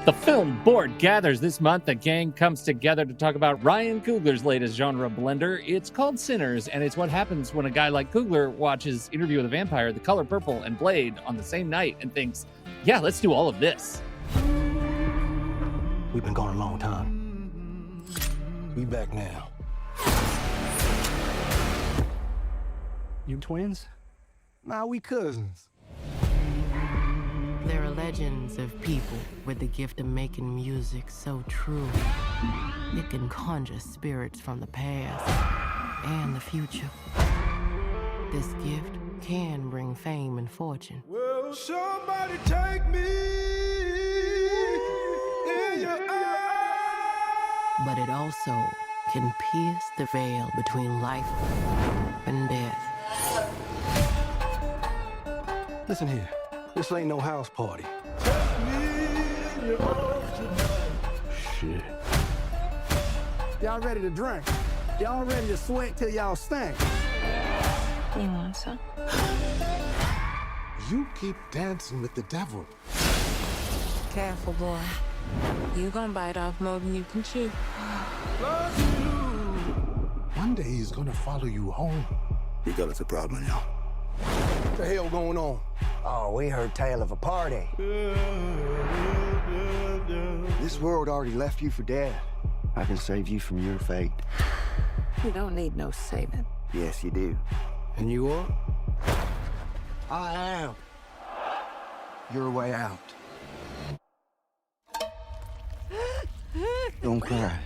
The film board gathers this month. The gang comes together to talk about Ryan Coogler's latest genre blender. It's called Sinners, and it's what happens when a guy like Coogler watches Interview with a Vampire, The Color Purple, and Blade on the same night and thinks, yeah, let's do all of this. We've been gone a long time. We back now. You twins? Nah, we cousins. There are legends of people with the gift of making music so true. It can conjure spirits from the past and the future. This gift can bring fame and fortune. Will somebody take me in your eyes? But it also can pierce the veil between life and death. Listen here. This ain't no house party. Shit. Y'all ready to drink? Y'all ready to sweat till y'all stink? You want some? You keep dancing with the devil. Careful, boy. You gonna bite off more than you can chew. One day he's gonna follow you home. We got us a problem now. What the hell going on? Oh, we heard tale of a party. This world already left you for dead. I can save you from your fate. You don't need no saving. Yes, you do. And you are? I am your way out. Don't cry.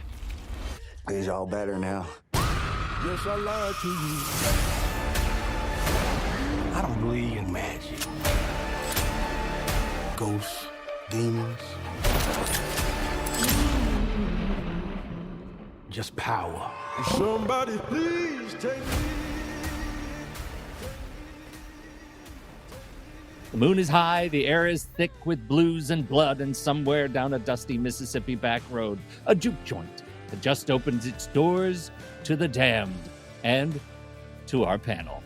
It's all better now. Yes, I lied to you. I don't believe in magic. Ghosts, demons. Just power. Somebody please take me. The moon is high, the air is thick with blues and blood, and somewhere down a dusty Mississippi back road, a juke joint that just opens its doors to the damned and to our panel.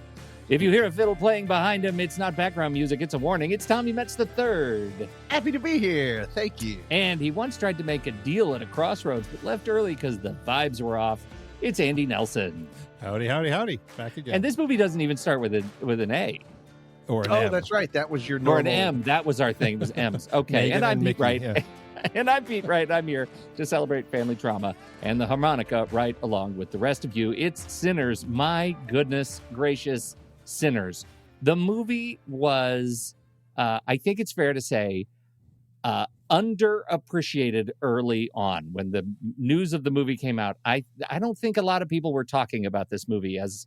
If you hear a fiddle playing behind him, it's not background music, it's a warning. It's Tommy Metz III. Happy to be here. Thank you. And he once tried to make a deal at a crossroads, but left early because the vibes were off. It's Andy Nelson. Howdy, howdy, howdy. Back again. And this movie doesn't even start with an A. Or an Oh, M. that's right. That was your normal. Or an M. That was our thing. It was M's. Okay. Megan And I'm and Pete Mickey, Wright. yeah. And I'm Pete Wright. I'm here to celebrate family trauma and the harmonica right along with the rest of you. It's Sinners. My goodness gracious, Sinners. The movie was, I think it's fair to say, underappreciated early on. When the news of the movie came out, I don't think a lot of people were talking about this movie as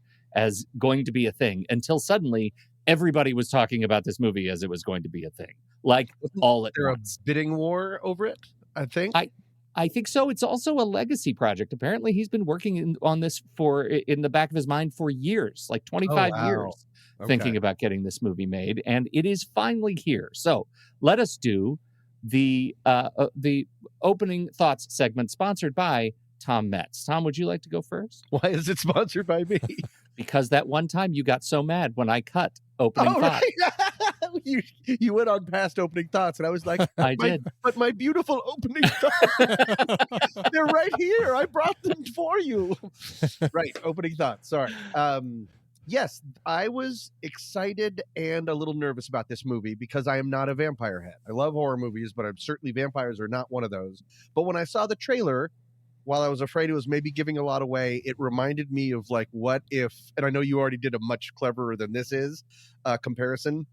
going to be a thing until suddenly everybody was talking about this movie as it was going to be a thing. Like all at There a once. bidding war over it, I think. I think so. It's also a legacy project. Apparently, he's been working on this in the back of his mind for years, like 25 years, thinking about getting this movie made, and it is finally here. So let us do the opening thoughts segment, sponsored by Tom Metz. Tom, would you like to go first? Why is it sponsored by me? Because that one time you got so mad when I cut opening thoughts. Right. you went on past opening thoughts, and I was like, I did. But my beautiful opening thoughts, they're right here. I brought them for you. Right, opening thoughts. Sorry. Yes, I was excited and a little nervous about this movie because I am not a vampire head. I love horror movies, but certainly vampires are not one of those. But when I saw the trailer, while I was afraid it was maybe giving a lot away, it reminded me of like, what if, and I know you already did a much cleverer than this is comparison,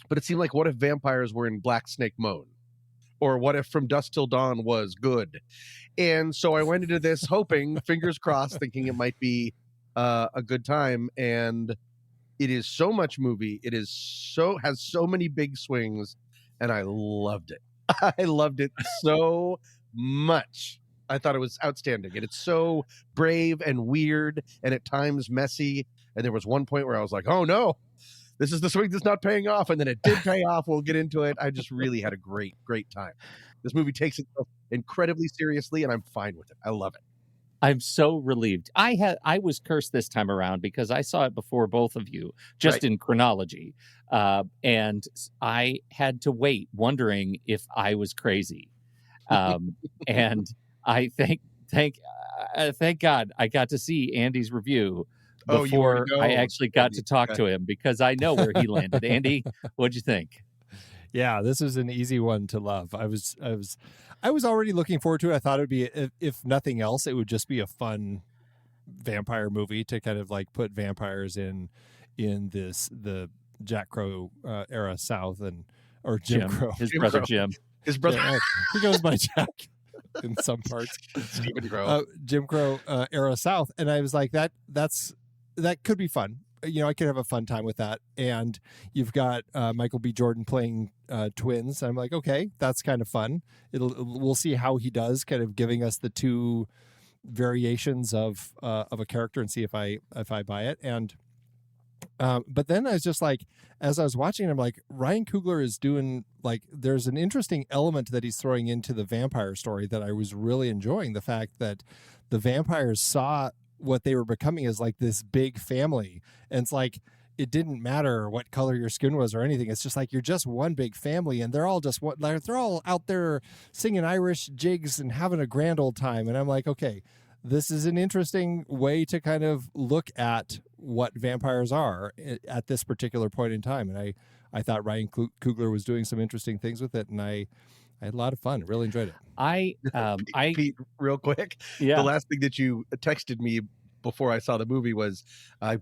but it seemed like, what if vampires were in Black Snake Moan? Or what if From Dusk Till Dawn was good? And so I went into this hoping, fingers crossed, thinking it might be a good time. And it is so much movie. It is has so many big swings, and I loved it. I loved it so much. I thought it was outstanding, and it's so brave and weird and at times messy. And there was one point where I was like, oh no, this is the swing that's not paying off. And then it did pay off. We'll get into it. I just really had a great, great time. This movie takes itself incredibly seriously, and I'm fine with it. I love it. I'm so relieved. I was cursed this time around because I saw it before both of you, just Right. in chronology. And I had to wait, wondering if I was crazy. And I thank God I got to see Andy's review before I actually got to talk to him, because I know where he landed. Andy, what'd you think? Yeah, this is an easy one to love. I was already looking forward to it. I thought it would be, if nothing else, it would just be a fun vampire movie to kind of like put vampires in the Jack Crow era South, or Jim Crow, his brother Jim. His brother. Yeah, he goes by Jack in some parts. Stephen Crow. Jim Crow era South, and I was like, that could be fun. I could have a fun time with that. And you've got Michael B. Jordan playing twins. I'm like, okay, that's kind of fun. We'll see how he does, kind of giving us the two variations of a character, and see if I buy it. And but then I was just like, as I was watching, I'm like, Ryan Coogler is doing, like, there's an interesting element that he's throwing into the vampire story that I was really enjoying. The fact that the vampires saw what they were becoming as like this big family, and it's like, it didn't matter what color your skin was or anything. It's just like, you're just one big family, and they're all they're all out there singing Irish jigs and having a grand old time. And I'm like, okay, this is an interesting way to kind of look at what vampires are at this particular point in time. And I thought Ryan Coogler was doing some interesting things with it, and I had a lot of fun. Really enjoyed it. Pete, real quick. Yeah. The last thing that you texted me before I saw the movie was,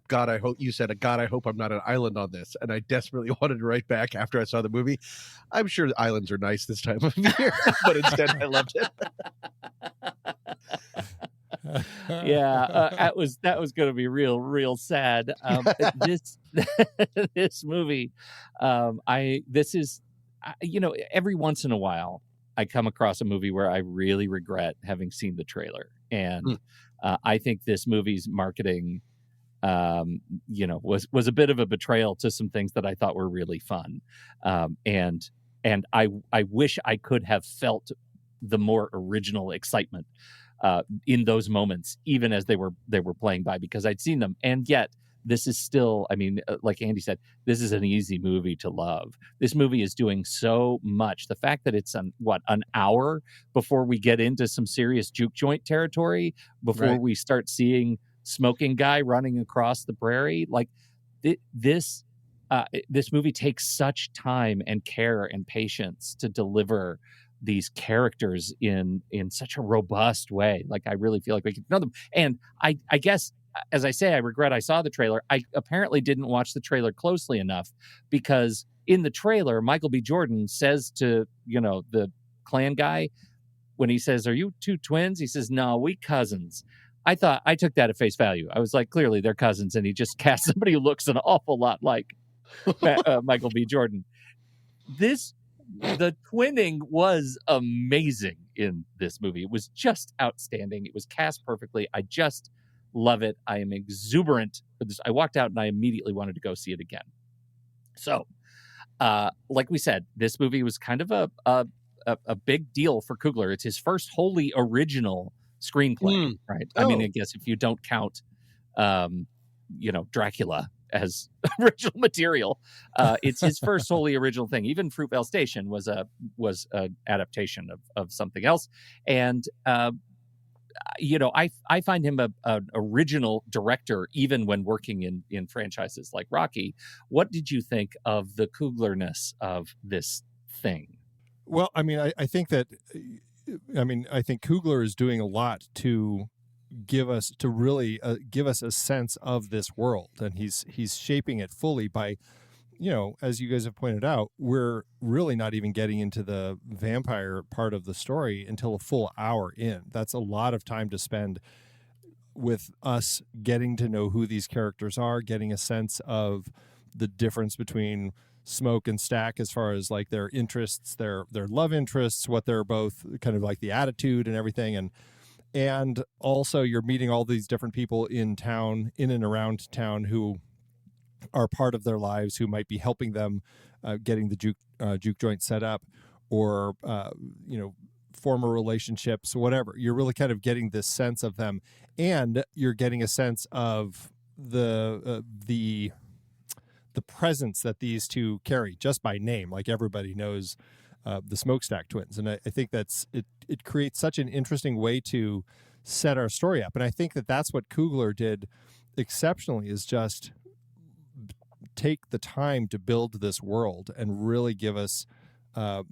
God, I hope you said, God, I hope I'm not an island on this. And I desperately wanted to write back after I saw the movie, I'm sure the islands are nice this time of year, but instead I loved it. Yeah, that was going to be real sad. This movie, every once in a while I come across a movie where I really regret having seen the trailer, and I think this movie's marketing, was a bit of a betrayal to some things that I thought were really fun, and I wish I could have felt the more original excitement in those moments, even as they were playing by, because I'd seen them. And yet this is still, I mean, like Andy said, this is an easy movie to love. This movie is doing so much. The fact that it's an hour before we get into some serious juke joint territory, before we start seeing smoking guy running across the prairie, like this movie takes such time and care and patience to deliver these characters in such a robust way. Like, I really feel like we can know them. And I guess, as I say, I regret I saw the trailer. I apparently didn't watch the trailer closely enough, because in the trailer, Michael B. Jordan says to, the Klan guy, when he says, "Are you two twins?" He says, "No, we cousins." I took that at face value. I was like, clearly they're cousins, and he just cast somebody who looks an awful lot like Michael B. Jordan. The twinning was amazing in this movie. It was just outstanding. It was cast perfectly. I just love it. I am exuberant for this. I walked out and I immediately wanted to go see it again. So, like we said, this movie was kind of a big deal for Coogler. It's his first wholly original screenplay, right? I mean, I guess if you don't count, Dracula as original material, it's his first wholly original thing. Even Fruitvale Station was a adaptation of something else. And I find him an original director even when working in franchises like Rocky. What did you think of the Coogler-ness of this thing? Well, I mean, I think Coogler is doing a lot to give us a sense of this world, and he's shaping it fully by, as you guys have pointed out, we're really not even getting into the vampire part of the story until a full hour in. That's a lot of time to spend with us getting to know who these characters are, getting a sense of the difference between Smoke and Stack as far as like their interests, their love interests, what they're both kind of like, the attitude and everything. And also you're meeting all these different people in town, in and around town, who are part of their lives, who might be helping them getting the juke joint set up, or former relationships, whatever. You're really kind of getting this sense of them, and you're getting a sense of the presence that these two carry just by name. Like, everybody knows the Smokestack Twins, and I think that's it. It creates such an interesting way to set our story up, and I think that's what Coogler did exceptionally, is just take the time to build this world and really give us a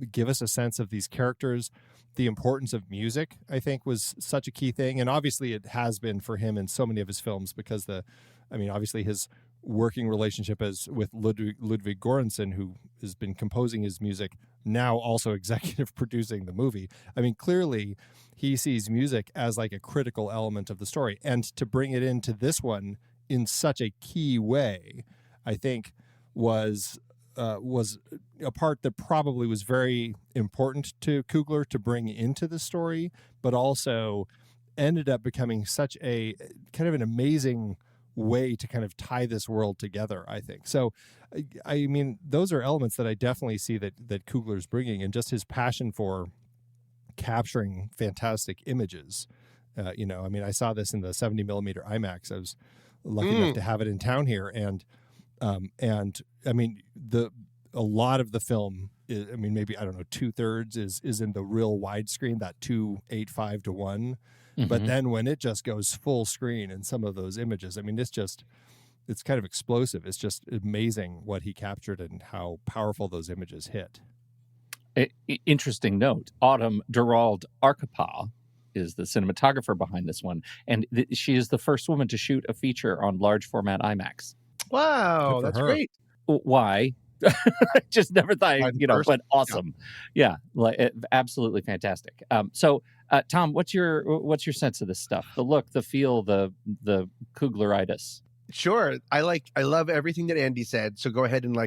sense of these characters. The importance of music, I think, was such a key thing, and obviously it has been for him in so many of his films, because obviously his working relationship with Ludwig Göransson, who has been composing his music, now also executive producing the movie. I mean, clearly he sees music as like a critical element of the story, and to bring it into this one in such a key way, I think was a part that probably was very important to Coogler to bring into the story, but also ended up becoming such a kind of an amazing way to kind of tie this world together, I think. So, I mean, those are elements that I definitely see that Coogler's bringing, and just his passion for capturing fantastic images. I mean, I saw this in the 70 millimeter IMAX. I was lucky enough to have it in town here, and I mean, a lot of the film is, I mean, maybe, I don't know, 2/3 is in the real widescreen, that 2.85 to 1. But then when it just goes full screen in some of those images, I mean, it's kind of explosive. It's just amazing what he captured and how powerful those images hit. Interesting note: Autumn Durald Arkapaw is the cinematographer behind this one, and she is the first woman to shoot a feature on large format IMAX. Wow, that's great. Why? Just never thought, but awesome. Yeah, absolutely fantastic. So, Tom, what's your sense of this stuff? The look, the feel, the Coogleritis. Sure, I love everything that Andy said. So go ahead and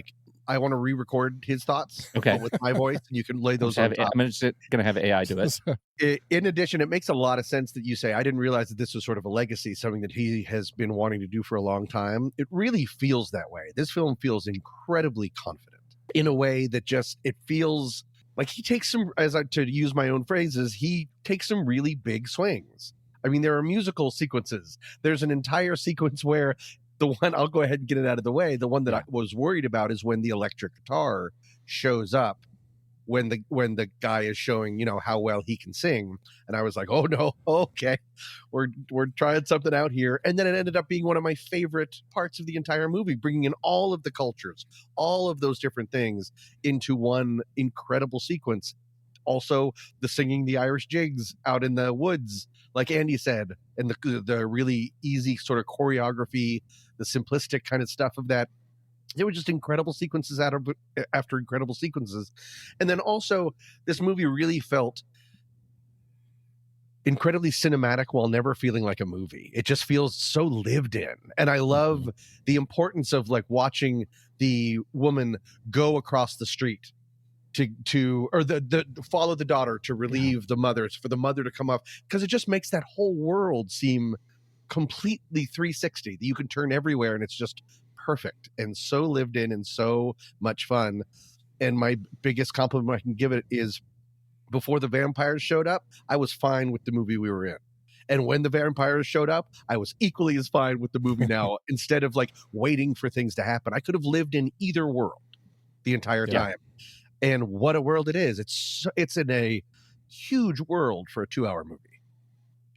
I want to re-record his thoughts, with my voice, and you can lay those on top. I'm just going to have AI do it. In addition, it makes a lot of sense that you say, I didn't realize that this was sort of a legacy, something that he has been wanting to do for a long time. It really feels that way. This film feels incredibly confident in a way that it feels like he takes some, to use my own phrases, he takes some really big swings. I mean, there are musical sequences. There's an entire sequence where the one, I'll go ahead and get it out of the way. The one that I was worried about is when the electric guitar shows up, when the guy is showing, how well he can sing. And I was like, oh no, okay, we're trying something out here. And then it ended up being one of my favorite parts of the entire movie, bringing in all of the cultures, all of those different things into one incredible sequence. Also, the singing the Irish jigs out in the woods, like Andy said, and the really easy sort of choreography, the simplistic kind of stuff of that. There were just incredible sequences after incredible sequences. And then also, this movie really felt incredibly cinematic while never feeling like a movie. It just feels so lived in. And I love the importance of watching the woman go across the street to follow the daughter to relieve the mothers, for the mother to come up, because it just makes that whole world seem completely 360, that you can turn everywhere and it's just perfect and so lived in and so much fun. And my biggest compliment I can give it is, before the vampires showed up, I was fine with the movie we were in. And when the vampires showed up, I was equally as fine with the movie now. Instead of waiting for things to happen, I could have lived in either world the entire time. And what a world it is. It's in a huge world for a 2-hour movie.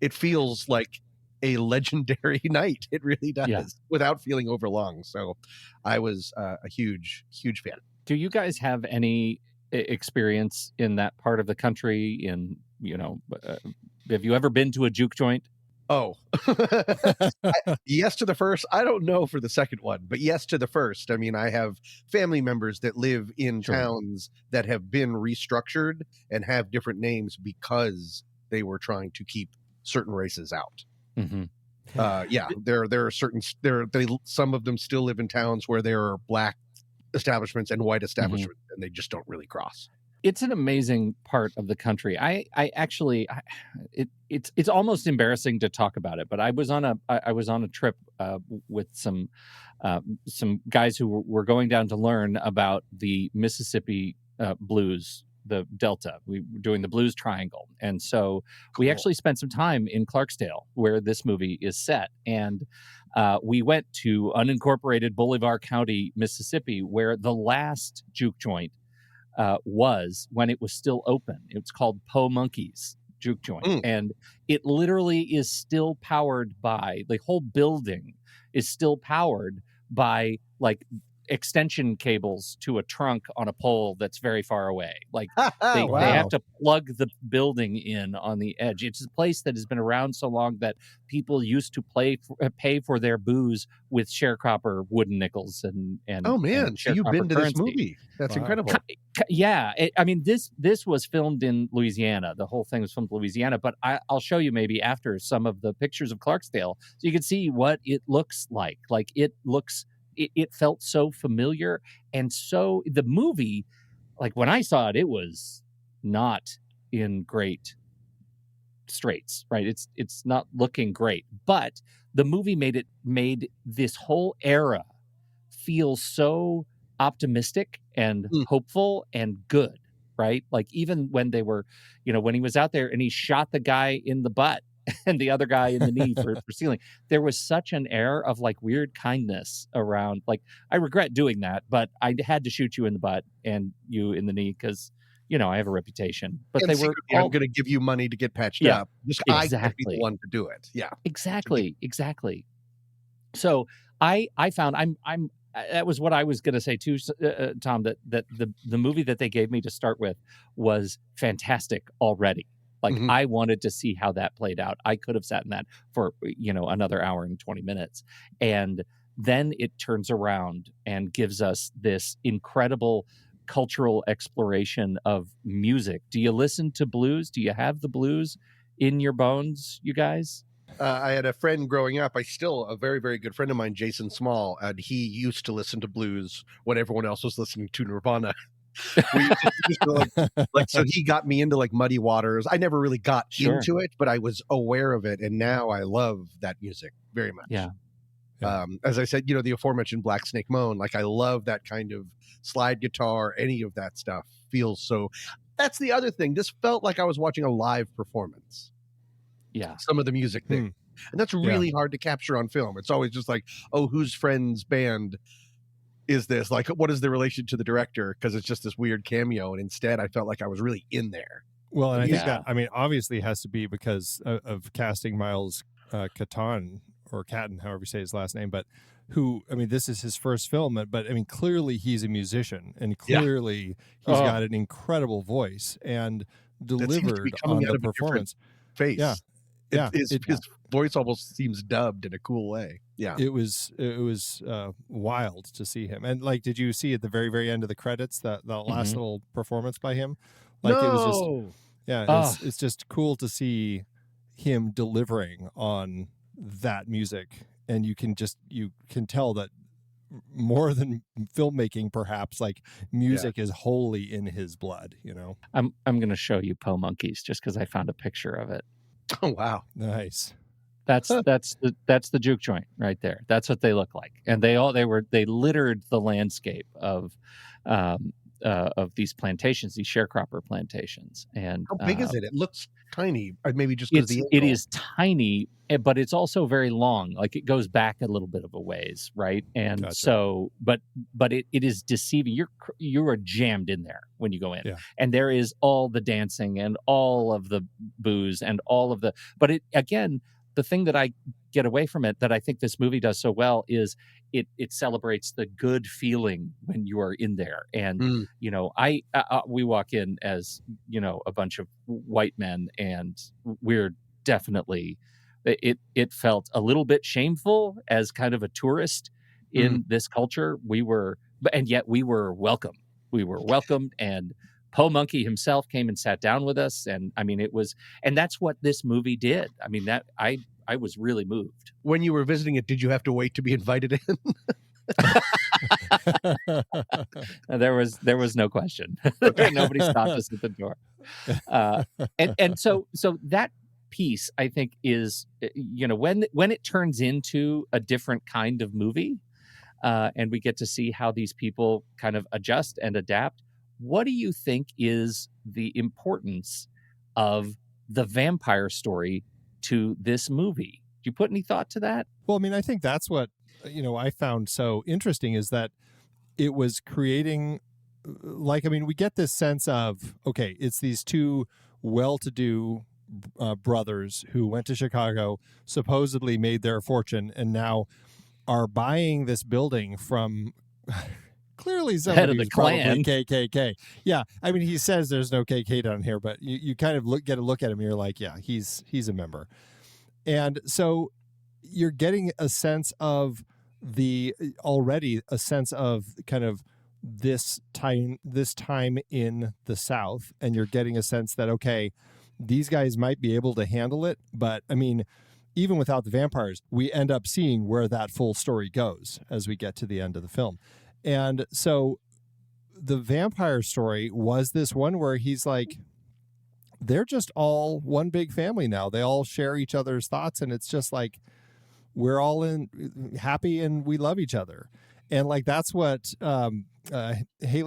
It feels like a legendary night. It really does, without feeling overlong. So I was a huge, huge fan. Do you guys have any experience in that part of the country? Have you ever been to a juke joint? Oh, yes to the first. I don't know for the second one, but yes to the first. I mean, I have family members that live in towns that have been restructured and have different names because they were trying to keep certain races out. There are certain, some of them still live in towns where there are black establishments and white establishments, and they just don't really cross. It's an amazing part of the country. It's almost embarrassing to talk about it, but I was on a trip with some guys who were going down to learn about the Mississippi blues, the Delta. We were doing the Blues Triangle, and so we actually spent some time in Clarksdale, where this movie is set, and we went to unincorporated Bolivar County, Mississippi, where the last juke joint was when it was still open. It's called Po Monkey's Juke Joint, and it literally is still powered by, the whole building is still powered by like extension cables to a trunk on a pole that's very far away. Like they have to plug the building in on the edge. It's a place that has been around so long that people used to pay for their booze with sharecropper wooden nickels and oh man, and so you've been to currency. this movie. That's incredible. Yeah, I mean this was filmed in Louisiana. The whole thing was filmed in Louisiana, but I'll show you maybe after some of the pictures of Clarksdale so you can see what it looks like. Like it felt so familiar, and so the movie, like when I saw it, it was not in great straits, right? It's not looking great, but the movie made this whole era feel so optimistic and hopeful and good, right? Like even when they were, when he was out there and he shot the guy in the butt and the other guy in the knee for stealing, there was such an air of like weird kindness around. Like, I regret doing that, but I had to shoot you in the butt and you in the knee because, I have a reputation. But and they were all, I'm going to give you money to get patched up. Just exactly. I could be the one to do it. Yeah, exactly. So I found I'm that was what I was going to say too, Tom. That the movie that they gave me to start with was fantastic already. Like I wanted to see how that played out. I could have sat in that for, another hour and 20 minutes. And then it turns around and gives us this incredible cultural exploration of music. Do you listen to blues? Do you have the blues in your bones, you guys? I had a friend growing up. A very, very good friend of mine, Jason Small, and he used to listen to blues when everyone else was listening to Nirvana. So he got me into like Muddy Waters. I never really got into it, but I was aware of it, and now I love that music very much. Yeah. As I said, the aforementioned Black Snake Moan, like I love that kind of slide guitar. Any of that stuff feels so. That's the other thing. This felt like I was watching a live performance. Yeah, some of the music there, and that's really hard to capture on film. It's always just like, oh, whose friend's band is this? Like, what is the relation to the director? Because it's just this weird cameo. And instead, I felt like I was really in there. Well, and I think that, obviously has to be because of casting Miles Catton, or Catton, however you say his last name, but this is his first film, but clearly he's a musician, and clearly he's got an incredible voice and delivered on the performance. Face. Yeah. His voice almost seems dubbed in a cool way. Yeah, it was wild to see him. And like, did you see at the very, very end of the credits the last little performance by him? Like, it was just it's just cool to see him delivering on that music, and you can tell that more than filmmaking, perhaps, like music is wholly in his blood. I'm going to show you Po Monkeys just because I found a picture of it. Oh wow, nice. That's the juke joint right there. That's what they look like, and they littered the landscape of these plantations, these sharecropper plantations. And how big is it? It looks tiny. Maybe just because it is tiny, but it's also very long. Like, it goes back a little bit of a ways, right? And gotcha. So, but it is deceiving. You are jammed in there when you go in, and there is all the dancing and all of the booze and all of the. But it again. The thing that I get away from it that I think this movie does so well is it celebrates the good feeling when you are in there. And, we walk in as, a bunch of white men, and we're definitely, it felt a little bit shameful as kind of a tourist in this culture. And yet we were welcome. We were welcomed, and Po Monkey himself came and sat down with us, and and that's what this movie did. I was really moved. When you were visiting it, did you have to wait to be invited in? There was no question. Nobody stopped us at the door. And so that piece, I think, is when it turns into a different kind of movie, and we get to see how these people kind of adjust and adapt. What do you think is the importance of the vampire story to this movie? Do you put any thought to that? Well, I think that's what, I found so interesting, is that it was creating like, I mean, we get this sense of, okay, it's these two well-to-do brothers who went to Chicago, supposedly made their fortune, and now are buying this building from clearly somebody who's probably KKK. Yeah, I mean, he says there's no KK down here, but you kind of get a look at him, and you're like, yeah, he's a member. And so you're getting a sense of already a sense of kind of this time in the South, and you're getting a sense that, okay, these guys might be able to handle it, but I mean, even without the vampires, we end up seeing where that full story goes as we get to the end of the film. And so the vampire story was this one where he's like, they're just all one big family now. They all share each other's thoughts, and it's just like, we're all happy and we love each other. And like, that's what Haley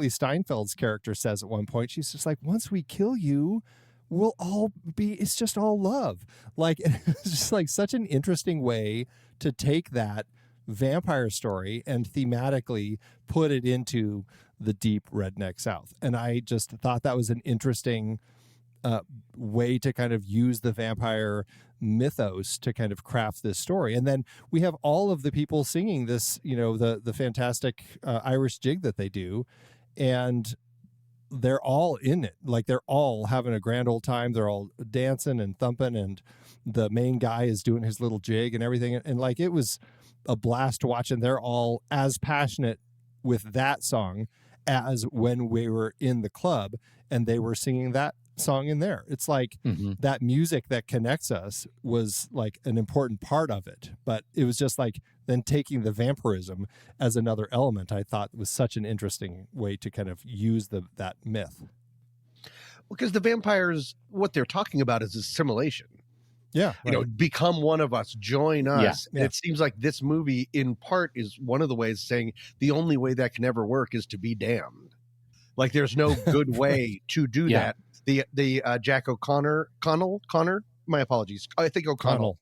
Steinfeld's character says at one point. She's just like, once we kill you, we'll all be, it's just all love. Like, it's just like such an interesting way to take that vampire story and thematically put it into the deep redneck South. And I just thought that was an interesting way to kind of use the vampire mythos to kind of craft this story. And then we have all of the people singing this, the fantastic Irish jig that they do. And they're all in it. Like, they're all having a grand old time. They're all dancing and thumping, and the main guy is doing his little jig and everything. And like, it was a blast to watch. And they're all as passionate with that song as when we were in the club and they were singing that song in there. It's like that music that connects us was like an important part of it, but it was just like then taking the vampirism as another element. I thought was such an interesting way to kind of use that myth, because the vampires, what they're talking about is assimilation. Yeah, become one of us, join us. Yeah. It seems like this movie in part is one of the ways saying the only way that can ever work is to be damned. Like, there's no good way to do that. The Jack Connor, my apologies, I think O'Connell,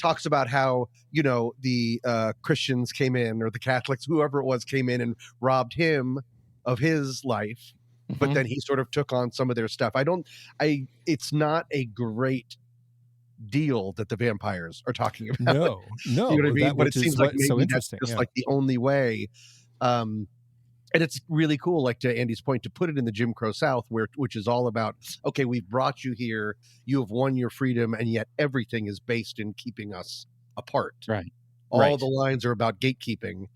talks about how, the Christians came in, or the Catholics, whoever it was, came in and robbed him of his life, but then he sort of took on some of their stuff. It's not a great deal that the vampires are talking about. No, you know what I mean? But it seems like maybe so that's just like the only way. And it's really cool, like to Andy's point, to put it in the Jim Crow South, which is all about, okay, we've brought you here, you have won your freedom, and yet everything is based in keeping us apart. Right. All the lines are about gatekeeping.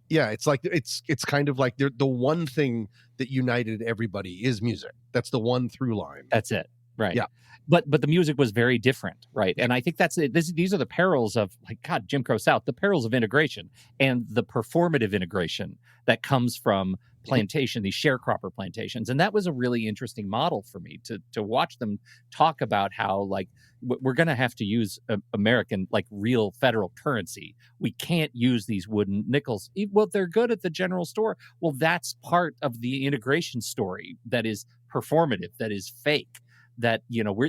It's like it's kind of like the one thing that united everybody is music. That's the one through line. That's it. Right. Yeah. But the music was very different, right? And I think that's it. These are the perils of, like, God, Jim Crow South, the perils of integration and the performative integration that comes from plantation, these sharecropper plantations. And that was a really interesting model for me to watch them talk about how, like, we're going to have to use American, like, real federal currency. We can't use these wooden nickels. Well, they're good at the general store. Well, that's part of the integration story that is performative, that is fake. That,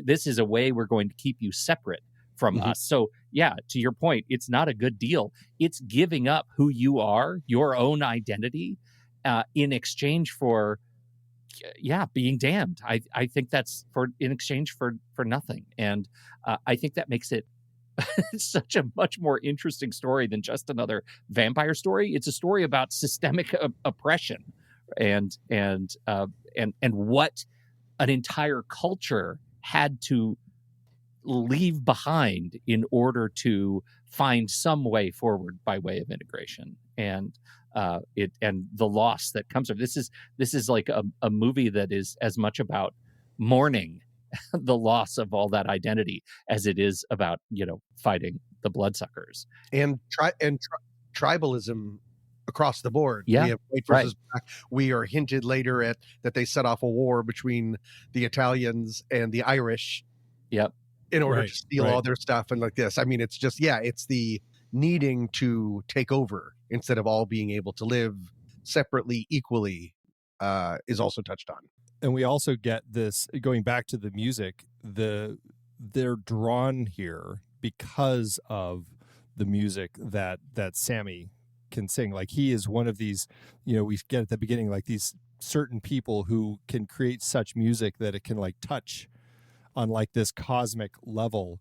this is a way we're going to keep you separate from us. So yeah, to your point, it's not a good deal. It's giving up who you are, your own identity, in exchange for, being damned. I think that's in exchange for nothing. And I think that makes it such a much more interesting story than just another vampire story. It's a story about systemic oppression and what an entire culture had to leave behind in order to find some way forward by way of integration, and the loss that comes from this is like a movie that is as much about mourning the loss of all that identity as it is about fighting the bloodsuckers and tribalism across the board. Yeah, we have white versus black. We are hinted later at that they set off a war between the Italians and the Irish. Yep. In order to steal all their stuff and like this. I mean, it's just it's the needing to take over instead of all being able to live separately equally is also touched on. And we also get this, going back to the music, they're drawn here because of the music that Sammy can sing. Like he is one of these, we get at the beginning, like these certain people who can create such music that it can like touch on like this cosmic level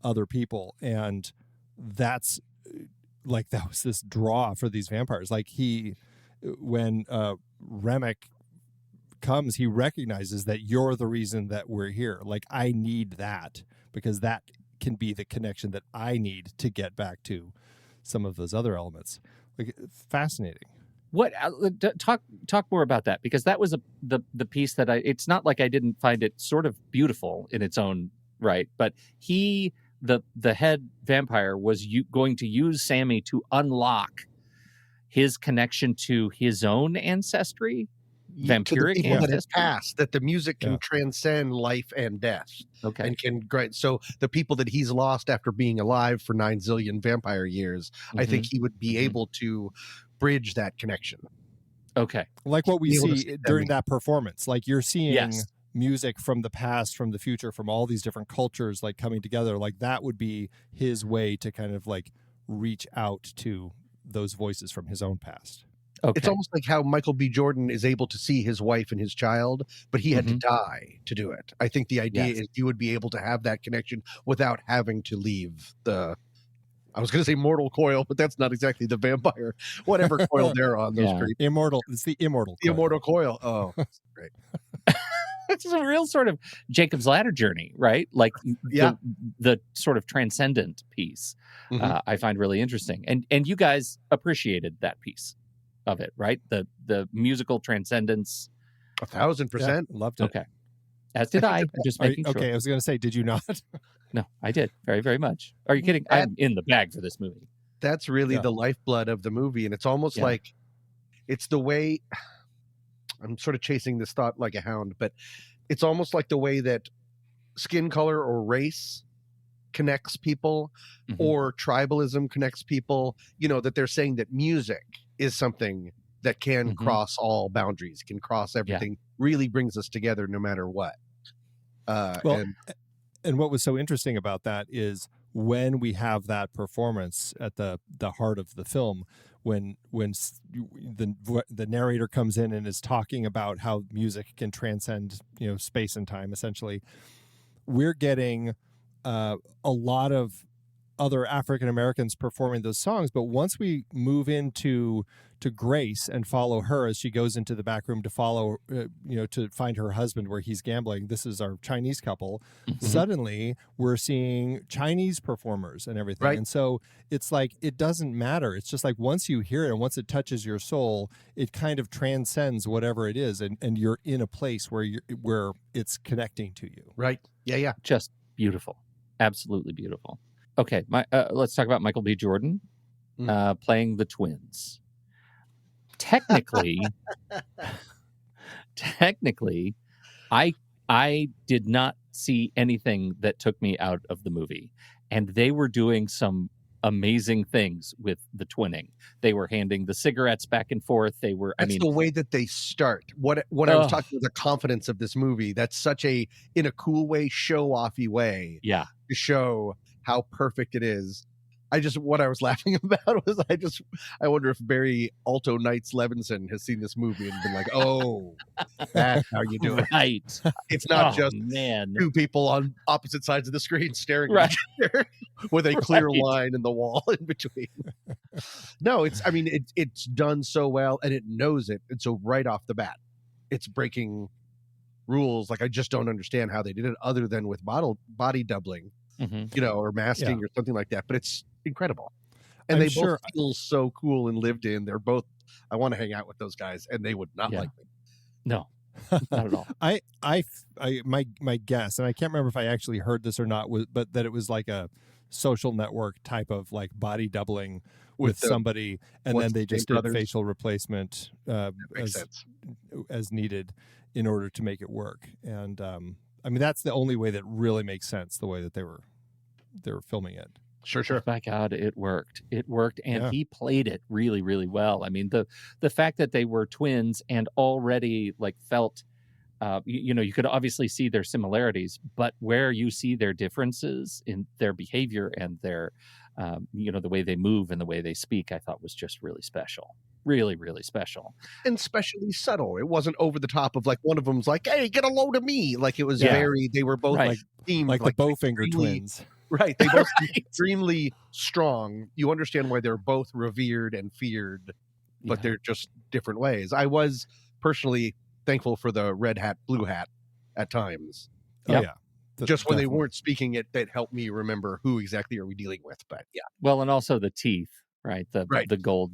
other people. And that's like, that was this draw for these vampires. Like when Remick comes, he recognizes that you're the reason that we're here. Like I need that, because that can be the connection that I need to get back to some of those other elements. Like fascinating. What talk more about that, because that was the piece that it's not like I didn't find it sort of beautiful in its own right, but the head vampire was going to use Sammy to unlock his connection to his own ancestry, vampiric people that have ancestry. passed, that the music can transcend life and death. Okay. And can so the people that he's lost after being alive for 9 zillion vampire years, I think he would be able to bridge that connection. Okay. Like what we see during that performance. Like you're seeing music from the past, from the future, from all these different cultures like coming together. Like that would be his way to kind of like reach out to those voices from his own past. Okay. It's almost like how Michael B. Jordan is able to see his wife and his child, but he had to die to do it. I think the idea is you would be able to have that connection without having to leave I was going to say mortal coil, but that's not exactly the vampire, whatever coil they're on. Those creatures. Immortal. It's the immortal coil. The immortal coil. Oh, that's great. It's a real sort of Jacob's Ladder journey, right? Like the sort of transcendent piece. I find really interesting. And you guys appreciated that piece of it, right? The musical transcendence. 1,000%. Loved it. Okay. As did I. I'm just making sure. Okay, I was going to say, did you not? No, I did. Very, very much. Are you kidding? I'm in the bag for this movie. That's really the lifeblood of the movie. And it's almost like it's the way I'm sort of chasing this thought like a hound, but it's almost like the way that skin color or race connects people or tribalism connects people, that they're saying that music is something that can cross all boundaries, can cross everything, really brings us together no matter what. And what was so interesting about that is when we have that performance at the heart of the film, when the narrator comes in and is talking about how music can transcend space and time, essentially, we're getting a lot of other African Americans performing those songs. But once we move into Grace and follow her as she goes into the back room to follow, to find her husband where he's gambling. This is our Chinese couple. Suddenly we're seeing Chinese performers and everything. Right. And so it's like, it doesn't matter. It's just like, once you hear it and once it touches your soul, it kind of transcends whatever it is. And you're in a place where it's connecting to you. Right. Yeah. Just beautiful. Absolutely beautiful. Okay. Let's talk about Michael B. Jordan playing the twins. Technically, I did not see anything that took me out of the movie, and they were doing some amazing things with the twinning. They were handing the cigarettes back and forth. They were. That's the way that they start. What I was talking about, the confidence of this movie. That's such in a cool way, show-offy way. Yeah, to show how perfect it is. What I was laughing about was I wonder if Barry Alto Knights Levinson has seen this movie and been like, oh, that's how you do it. Right. It's not just two people on opposite sides of the screen staring at each other with a clear line in the wall in between. No, it's done so well and it knows it. And so right off the bat, it's breaking rules. Like I just don't understand how they did it other than with body doubling. Or masking or something like that, but it's incredible. And they both feel so cool and lived in. They're both, I want to hang out with those guys, and they would not like me. No, not at all. My guess, and I can't remember if I actually heard this or not, but that it was like a Social Network type of like body doubling with somebody, and then they just did facial replacement as needed in order to make it work. And that's the only way that really makes sense, the way that they were filming it. Sure. My God, it worked. And he played it really, really well. I mean, the fact that they were twins and already like felt, you could obviously see their similarities, but where you see their differences in their behavior and their the way they move and the way they speak, I thought was just really special. Really, really special. And especially subtle. It wasn't over the top of like one of them's like, hey, get a load of me. Like it was they were both right. themed like the Bowfinger twins. Right. They both extremely strong. You understand why they're both revered and feared, but they're just different ways. I was personally thankful for the red hat, blue hat at times. Oh, yeah. Just when they weren't speaking it, that helped me remember who exactly are we dealing with. But yeah. Well, and also the teeth, right? The gold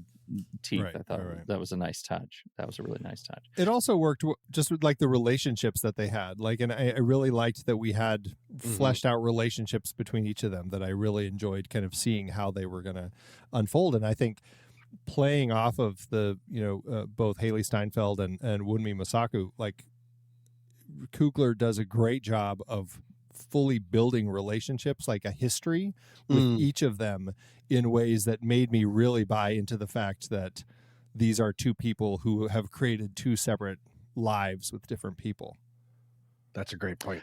teeth. Right, I thought right. that was a nice touch. That was a really nice touch. It also worked just with like the relationships that they had. Like, and I really liked that we had fleshed out relationships between each of them that I really enjoyed kind of seeing how they were going to unfold. And I think playing off of the, both Haley Steinfeld and Wunmi Masaku, like Coogler does a great job of fully building relationships, like a history with each of them in ways that made me really buy into the fact that these are two people who have created two separate lives with different people. That's a great point.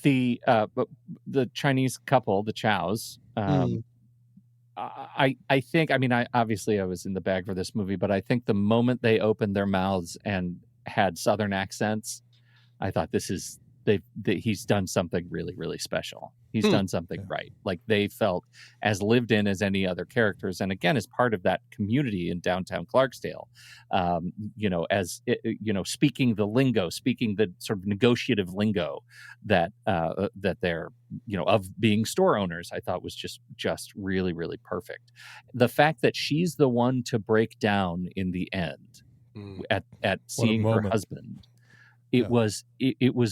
The Chinese couple, the Chows, I think, obviously I was in the bag for this movie, but I think the moment they opened their mouths and had Southern accents, I thought he's done something really, really special. He's done something right. Like they felt as lived in as any other characters. And again, as part of that community in downtown Clarksdale, speaking the lingo, speaking the sort of negotiative lingo that they're, of being store owners, I thought was just really, really perfect. The fact that she's the one to break down in the end at seeing her husband. It was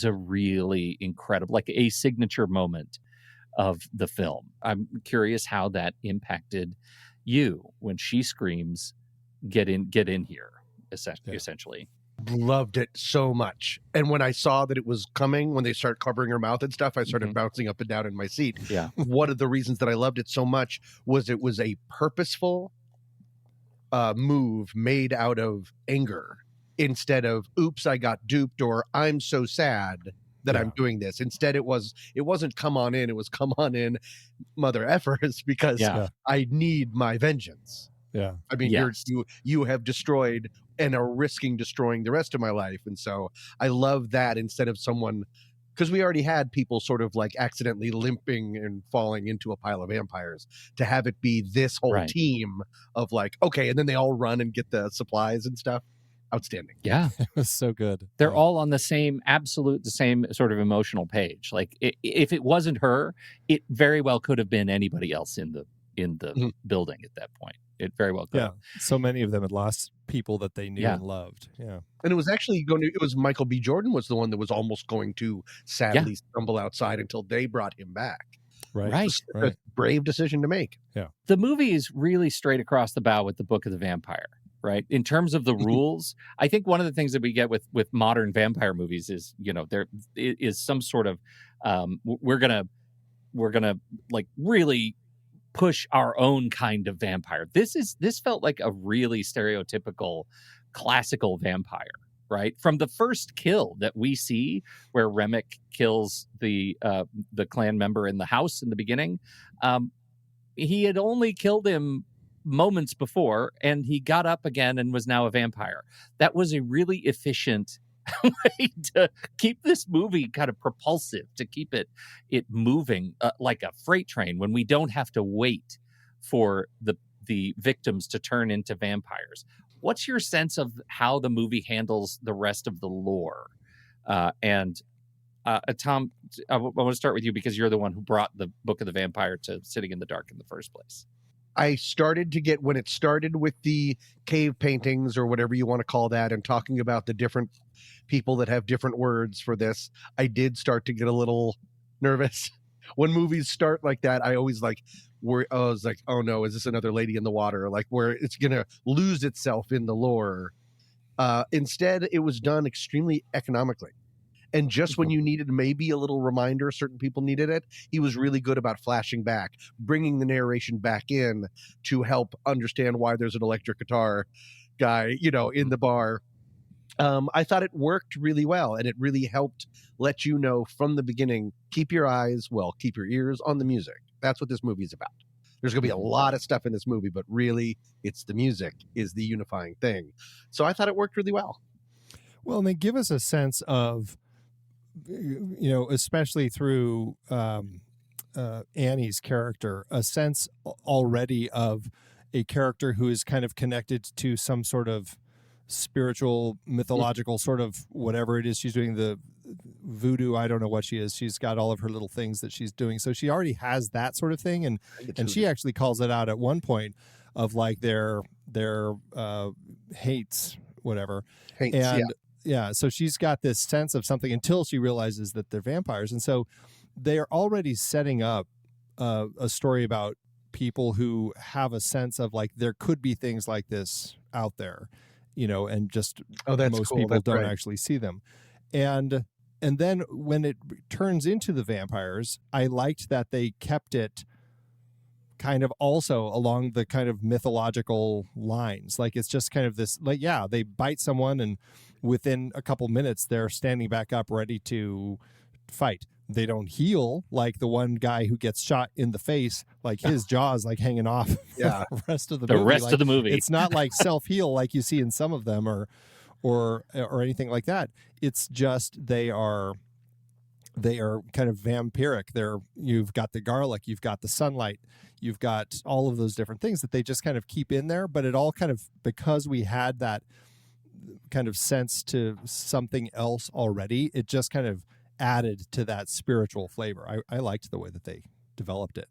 a really incredible, like a signature moment of the film. I'm curious how that impacted you when she screams, get in here, essentially. Loved it so much. And when I saw that it was coming, when they start covering her mouth and stuff, I started bouncing up and down in my seat. Yeah. One of the reasons that I loved it so much was it was a purposeful move made out of anger. Instead of, oops, I got duped, or I'm so sad that I'm doing this. Instead, it wasn't come on in. It was come on in, mother effers, because I need my vengeance. Yeah. I mean, you have destroyed and are risking destroying the rest of my life. And so I love that instead of someone, because we already had people sort of like accidentally limping and falling into a pile of vampires, to have it be this whole team of like, okay, and then they all run and get the supplies and stuff. Outstanding. Yeah. It was so good. They're all on the same sort of emotional page. Like if it wasn't her, it very well could have been anybody else in the building at that point. It very well could have. So many of them had lost people that they knew and loved. Yeah. And it was actually Michael B. Jordan was the one that was almost going to sadly stumble outside until they brought him back. Right. A brave decision to make. Yeah. The movie is really straight across the bow with the Book of the Vampire. Right. In terms of the rules, I think one of the things that we get with modern vampire movies is, there is some sort of we're gonna like really push our own kind of vampire. This felt like a really stereotypical classical vampire. Right. From the first kill that we see where Remick kills the clan member in the house in the beginning. He had only killed him moments before, and he got up again and was now a vampire. That was a really efficient way to keep this movie kind of propulsive, to keep it moving like a freight train when we don't have to wait for the victims to turn into vampires. What's your sense of how the movie handles the rest of the lore? And Tom, I want to start with you because you're the one who brought the Book of the Vampire to Sitting in the Dark in the first place. I started to get, when it started with the cave paintings or whatever you want to call that, and talking about the different people that have different words for this, I did start to get a little nervous. When movies start like that, I always I was like, oh no, is this another Lady in the Water? Like where it's going to lose itself in the lore. Instead, it was done extremely economically. And just when you needed maybe a little reminder, certain people needed it, he was really good about flashing back, bringing the narration back in to help understand why there's an electric guitar guy, in the bar. I thought it worked really well, and it really helped let you know from the beginning, keep your ears on the music. That's what this movie is about. There's going to be a lot of stuff in this movie, but really, it's the music is the unifying thing. So I thought it worked really well. Well, and they give us a sense of, especially through Annie's character, a sense already of a character who is kind of connected to some sort of spiritual, mythological sort of whatever it is she's doing, the voodoo. I don't know what she is. She's got all of her little things that she's doing. So she already has that sort of thing. And she actually calls it out at one point of like their hates, whatever. Yeah. So she's got this sense of something until she realizes that they're vampires. And so they are already setting up a story about people who have a sense of like, there could be things like this out there, and just most people don't actually see them. And then when it turns into the vampires, I liked that they kept it kind of also along the kind of mythological lines. Like it's just kind of this, like, yeah, they bite someone and within a couple minutes they're standing back up ready to fight. They don't heal like the one guy who gets shot in the face, like his jaw's like hanging off the rest of the movie. Rest of the movie. It's not like self-heal like you see in some of them or anything like that. It's just they are kind of vampiric. You've got the garlic, you've got the sunlight, you've got all of those different things that they just kind of keep in there, but it all kind of, because we had that kind of sense to something else already, it just kind of added to that spiritual flavor. I liked the way that they developed it.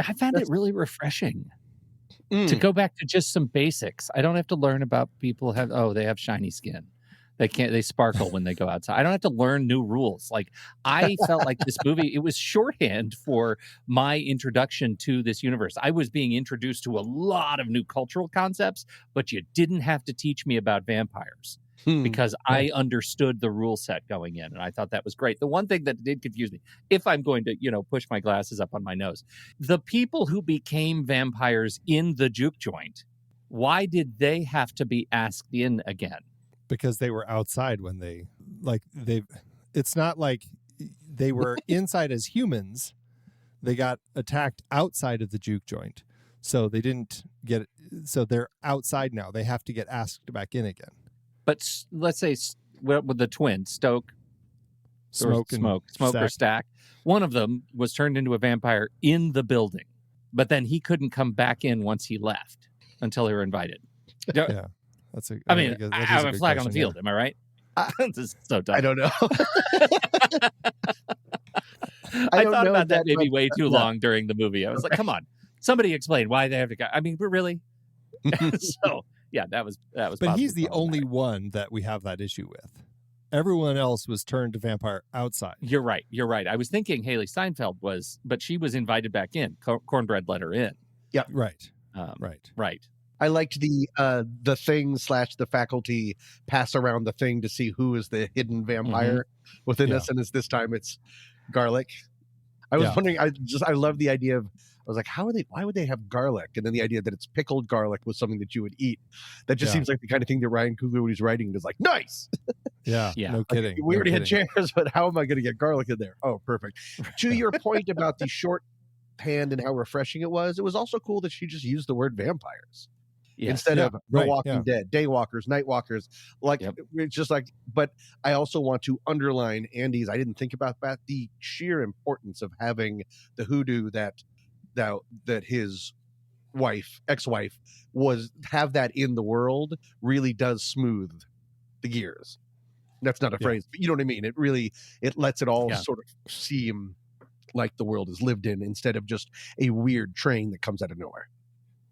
I found it really refreshing to go back to just some basics. I don't have to learn about people they have shiny skin. They sparkle when they go outside. I don't have to learn new rules. Like I felt like this movie, it was shorthand for my introduction to this universe. I was being introduced to a lot of new cultural concepts, but you didn't have to teach me about vampires. Because I understood the rule set going in, and I thought that was great. The one thing that did confuse me, if I'm going to, push my glasses up on my nose, the people who became vampires in the juke joint, why did they have to be asked in again? Because they were outside when it's not like they were inside as humans. They got attacked outside of the juke joint. So they didn't get it. So they're outside now. They have to get asked back in again. But let's say with the twins, Smoke or Stack, one of them was turned into a vampire in the building, but then he couldn't come back in once he left until they were invited. Yeah, I have a flag on the field. Am I right? This is so dumb. I don't know. I thought about that maybe way too long during the movie. I was like, come on, somebody explain why they have to go. I mean, we're really so. Yeah, that was. But he's the only one that we have that issue with. Everyone else was turned to vampire outside. You're right. I was thinking Haley Steinfeld was, but she was invited back in. Cornbread let her in. Yeah, right. Right. I liked the thing / the faculty pass around the thing to see who is the hidden vampire within us, and this time it's garlic. I was wondering. I love the idea of. I was like, why would they have garlic? And then the idea that it's pickled garlic was something that you would eat. That just seems like the kind of thing that Ryan Coogler, when he's writing, is like, nice. Yeah. No kidding. We already had chairs, but how am I going to get garlic in there? Oh, perfect. To your point about the shorthand and how refreshing it was also cool that she just used the word vampires. Yes. Instead of The Walking Dead, Daywalkers, Nightwalkers. It's just like, but I also want to underline Andy's, I didn't think about that, the sheer importance of having the hoodoo that his ex-wife have that in the world really does smooth the gears. That's not a phrase, but you know what I mean? It lets it all sort of seem like the world is lived in instead of just a weird train that comes out of nowhere.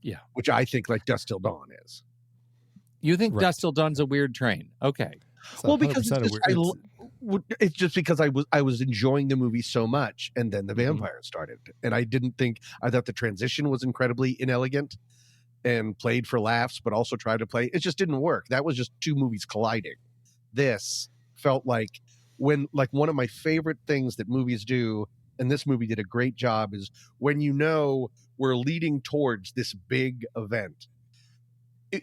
Yeah. Which I think like Dusk Till Dawn is. You think Dusk Till Dawn's a weird train? Okay. Well, because it's just because I was enjoying the movie so much, and then the vampires started, and I thought the transition was incredibly inelegant and played for laughs, but also tried to play. It just didn't work. That was just two movies colliding. This felt like one of my favorite things that movies do, and this movie did a great job, is when we're leading towards this big event.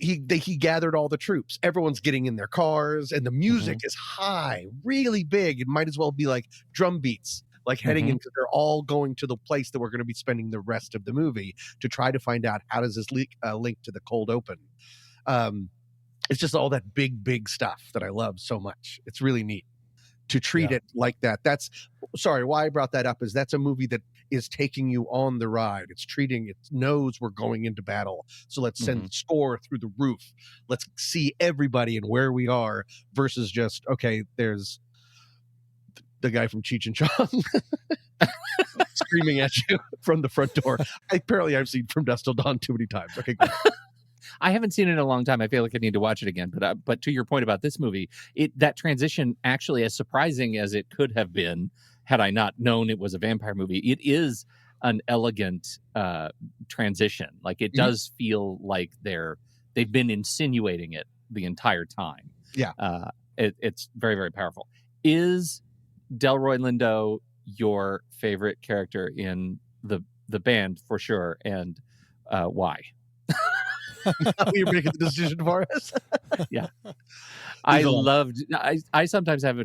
He gathered all the troops. Everyone's getting in their cars, and the music is high, really big. It might as well be like drum beats like heading into, they're all going to the place that we're going to be spending the rest of the movie to try to find out how does this link to the cold open. It's just all that big stuff that I love so much. It's really neat to treat it like that. That's why I brought that up is that's a movie that is taking you on the ride. It knows we're going into battle. So let's send the score through the roof. Let's see everybody and where we are versus just, okay, there's the guy from Cheech and Chong screaming at you from the front door. Apparently I've seen From Dusk Till Dawn too many times. Okay, good. I haven't seen it in a long time. I feel like I need to watch it again. But to your point about this movie, that transition, actually, as surprising as it could have been, had I not known it was a vampire movie, it is an elegant transition. Like it does feel like they've been insinuating it the entire time. Yeah, it's very, very powerful. Is Delroy Lindo your favorite character in the band for sure, and why? You're making the decision for us. Yeah, I sometimes have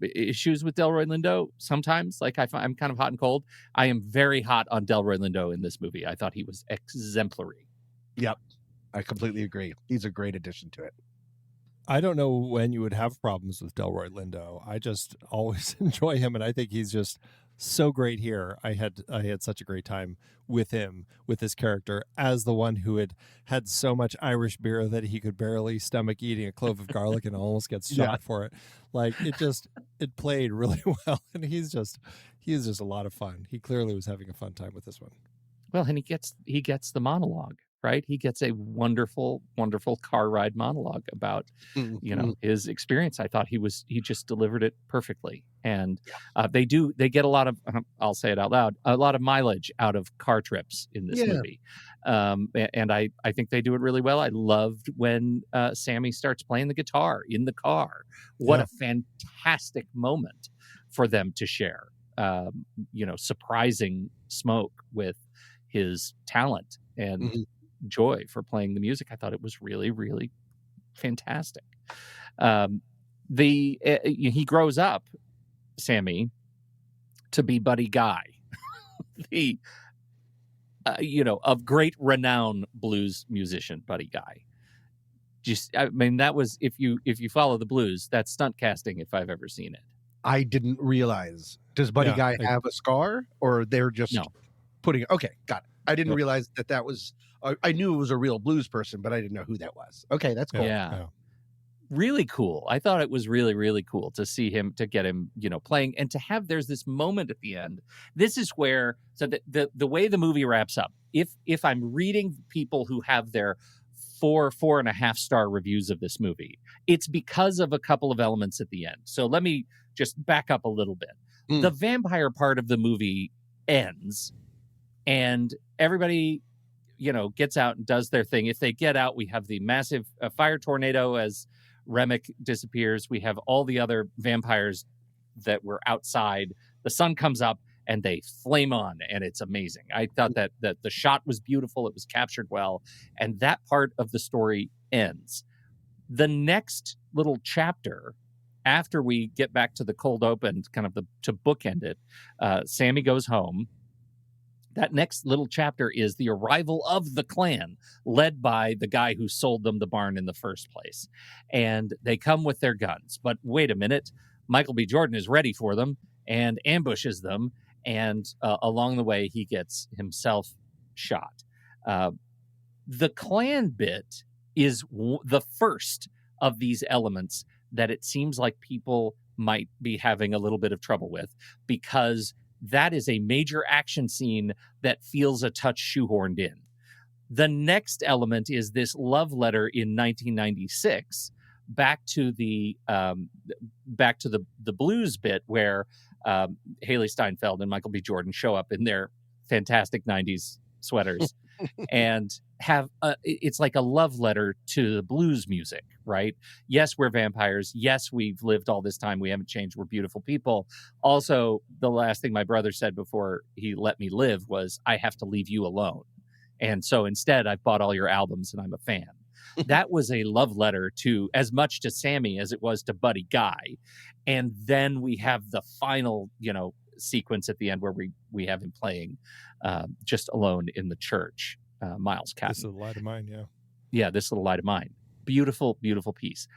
issues with Delroy Lindo. Sometimes, like I'm kind of hot and cold. I am very hot on Delroy Lindo in this movie. I thought he was exemplary. Yep, I completely agree. He's a great addition to it. I don't know when you would have problems with Delroy Lindo. I just always enjoy him, and I think he's just so great here. I had such a great time with him, with this character, as the one who had so much Irish beer that he could barely stomach eating a clove of garlic and almost gets shot for it. Like it played really well, and he is just a lot of fun. He clearly was having a fun time with this one. Well, and he gets the monologue. Right, he gets a wonderful, wonderful car ride monologue about, his experience. I thought he just delivered it perfectly, and they get a lot of, I'll say it out loud, a lot of mileage out of car trips in this movie, and I think they do it really well. I loved when Sammy starts playing the guitar in the car. What a fantastic moment for them to share. Surprising Smoke with his talent and joy for playing the music. I thought it was really, really fantastic. He grows up, Sammy, to be Buddy Guy, of great renown blues musician, Buddy Guy. That was, if you follow the blues, that's stunt casting if I've ever seen it. I didn't realize. Does Buddy Guy have a scar, or they're just putting? Okay, got it. I didn't realize that was. I knew it was a real blues person, but I didn't know who that was. Okay, that's cool. Yeah. Really cool. I thought it was really, really cool to see him, to get him, playing, and to have, there's this moment at the end. This is where, so the way the movie wraps up, if I'm reading people who have their 4.5 star reviews of this movie, it's because of a couple of elements at the end. So let me just back up a little bit. The vampire part of the movie ends, and everybody gets out and does their thing. If they get out, we have the massive fire tornado as Remick disappears. We have all the other vampires that were outside. The sun comes up and they flame on, and it's amazing. I thought that the shot was beautiful. It was captured well, and that part of the story ends. The next little chapter, after we get back to the cold open, kind of to bookend it, Sammy goes home. That next little chapter is the arrival of the clan, led by the guy who sold them the barn in the first place. And they come with their guns. But wait a minute, Michael B. Jordan is ready for them and ambushes them. And along the way, he gets himself shot. The clan bit is the first of these elements that it seems like people might be having a little bit of trouble with, because that is a major action scene that feels a touch shoehorned in. The next element is this love letter in 1996 back to the blues bit, where Haley Steinfeld and Michael B. Jordan show up in their fantastic 90s sweaters and have it's like a love letter to the blues music, right? Yes, we're vampires. Yes, we've lived all this time. We haven't changed. We're beautiful people. Also, the last thing my brother said before he let me live was, I have to leave you alone. And so instead, I've bought all your albums and I'm a fan. That was a love letter to, as much to Sammy as it was to Buddy Guy. And then we have the final, sequence at the end where we have him playing just alone in the church, Miles Catton. This Little Light of Mine, yeah. Yeah, This Little Light of Mine. Beautiful, beautiful piece.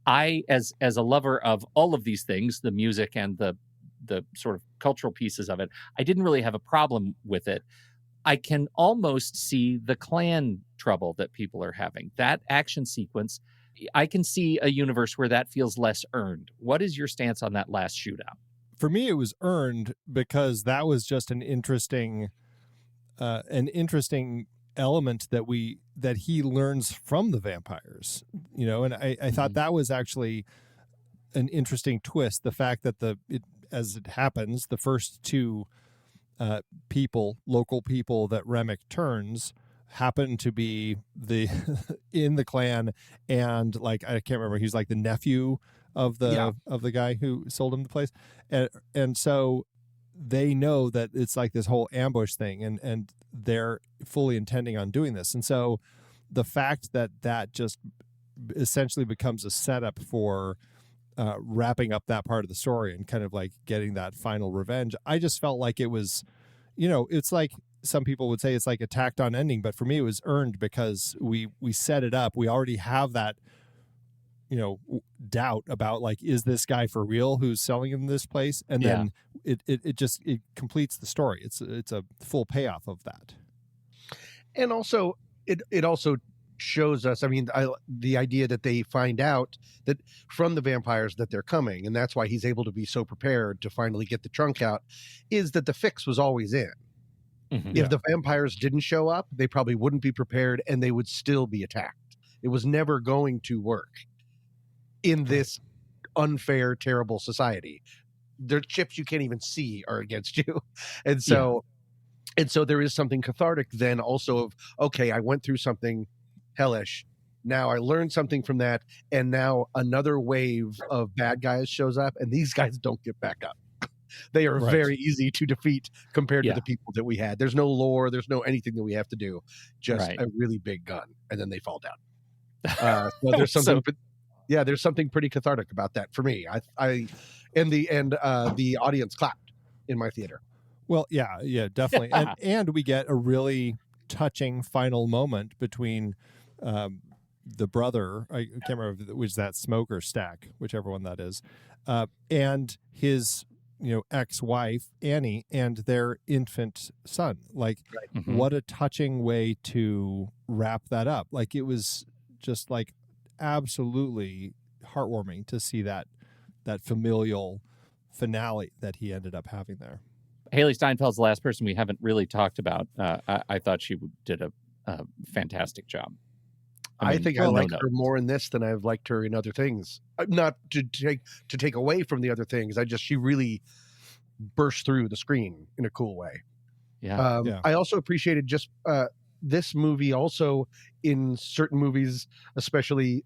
I, as a lover of all of these things, the music and the sort of cultural pieces of it, I didn't really have a problem with it. I can almost see the Klan trouble that people are having. That action sequence, I can see a universe where that feels less earned. What is your stance on that last shootout? For me, it was earned because that was just an interesting element that he learns from the vampires, and I thought that was actually an interesting twist. The fact that as it happens, the first two local people that Remick turns happen to be in the Klan, and like I can't remember, he's like the nephew of the guy who sold him the place, and so they know that it's like this whole ambush thing, and they're fully intending on doing this, and so the fact that just essentially becomes a setup for wrapping up that part of the story and kind of like getting that final revenge. I just felt like it was, it's like some people would say it's like a tacked on ending, but for me it was earned because we set it up. We already have that, doubt about like, is this guy for real who's selling him this place? And then it just completes the story. It's a full payoff of that. And also it also shows us, the idea that they find out that from the vampires that they're coming, and that's why he's able to be so prepared to finally get the trunk out, is that the fix was always in. If the vampires didn't show up, they probably wouldn't be prepared and they would still be attacked. It was never going to work in this unfair, terrible society. Their chips you can't even see are against you. And so there is something cathartic then also of, okay, I went through something hellish. Now I learned something from that, and now another wave of bad guys shows up, and these guys don't get back up. They are very easy to defeat compared to the people that we had. There's no lore, there's no anything that we have to do, just a really big gun, and then they fall down. So there's something, there's something pretty cathartic about that for me. The audience clapped in my theater. Well, yeah, definitely, and we get a really touching final moment between the brother, I can't remember if it was that Smoker Stack, whichever one that is, and his ex-wife Annie and their infant son. Like, what a touching way to wrap that up. Like, it was just like absolutely heartwarming to see that familial finale that he ended up having there. Haley Steinfeld's the last person we haven't really talked about. I thought she did a fantastic job. I think I like her more in this than I've liked her in other things. Not to take away from the other things. She really burst through the screen in a cool way. I also appreciated just this movie also in certain movies, especially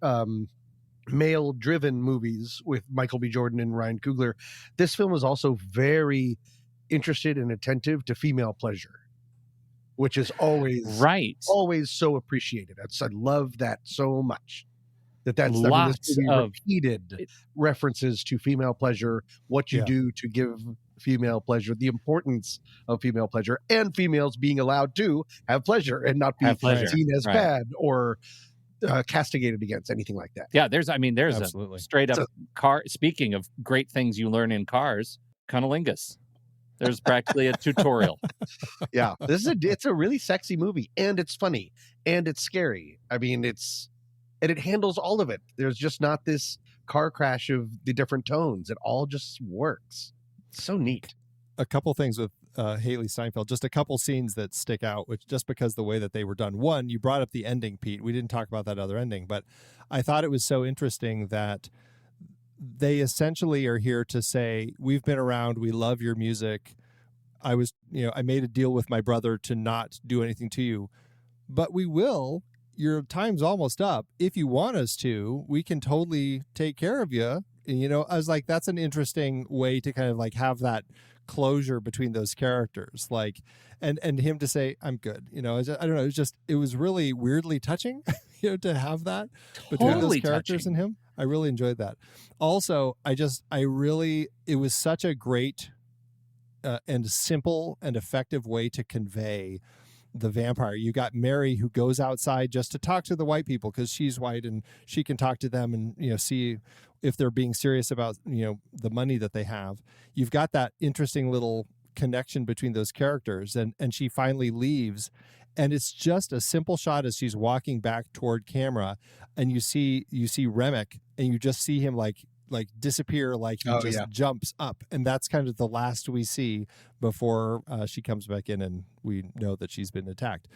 male-driven movies with Michael B. Jordan and Ryan Coogler. This film is also very interested and attentive to female pleasure, which is always so appreciated. I love that so much. That's lots of repeated references to female pleasure, what you do to give female pleasure, the importance of female pleasure, and females being allowed to have pleasure and not be seen as bad or castigated against, anything like that. Yeah, there's absolutely a straight up car. Speaking of great things you learn in cars, cunnilingus. There's practically a tutorial. Yeah, it's a really sexy movie, and it's funny, and it's scary. It handles all of it. There's just not this car crash of the different tones. It all just works. It's so neat. A couple things with Haley Steinfeld, just a couple scenes that stick out, which just because the way that they were done. One, you brought up the ending, Pete. We didn't talk about that other ending, but I thought it was so interesting that they essentially are here to say, we've been around, we love your music. I made a deal with my brother to not do anything to you, but we will. Your time's almost up. If you want us to, we can totally take care of you. And, I was like, that's an interesting way to kind of like have that closure between those characters, like, and him to say, I'm good. I don't know. It was really weirdly touching, to have that between those characters and him. I really enjoyed that. Also, it was such a great and simple and effective way to convey the vampire. You got Mary, who goes outside just to talk to the white people because she's white and she can talk to them and, you know, see if they're being serious about, you know, the money that they have. You've got that interesting little connection between those characters, and she finally leaves, and it's just a simple shot as she's walking back toward camera, and you see Remick, and you just see him like disappear, like he jumps up, and that's kind of the last we see before she comes back in and we know that she's been attacked.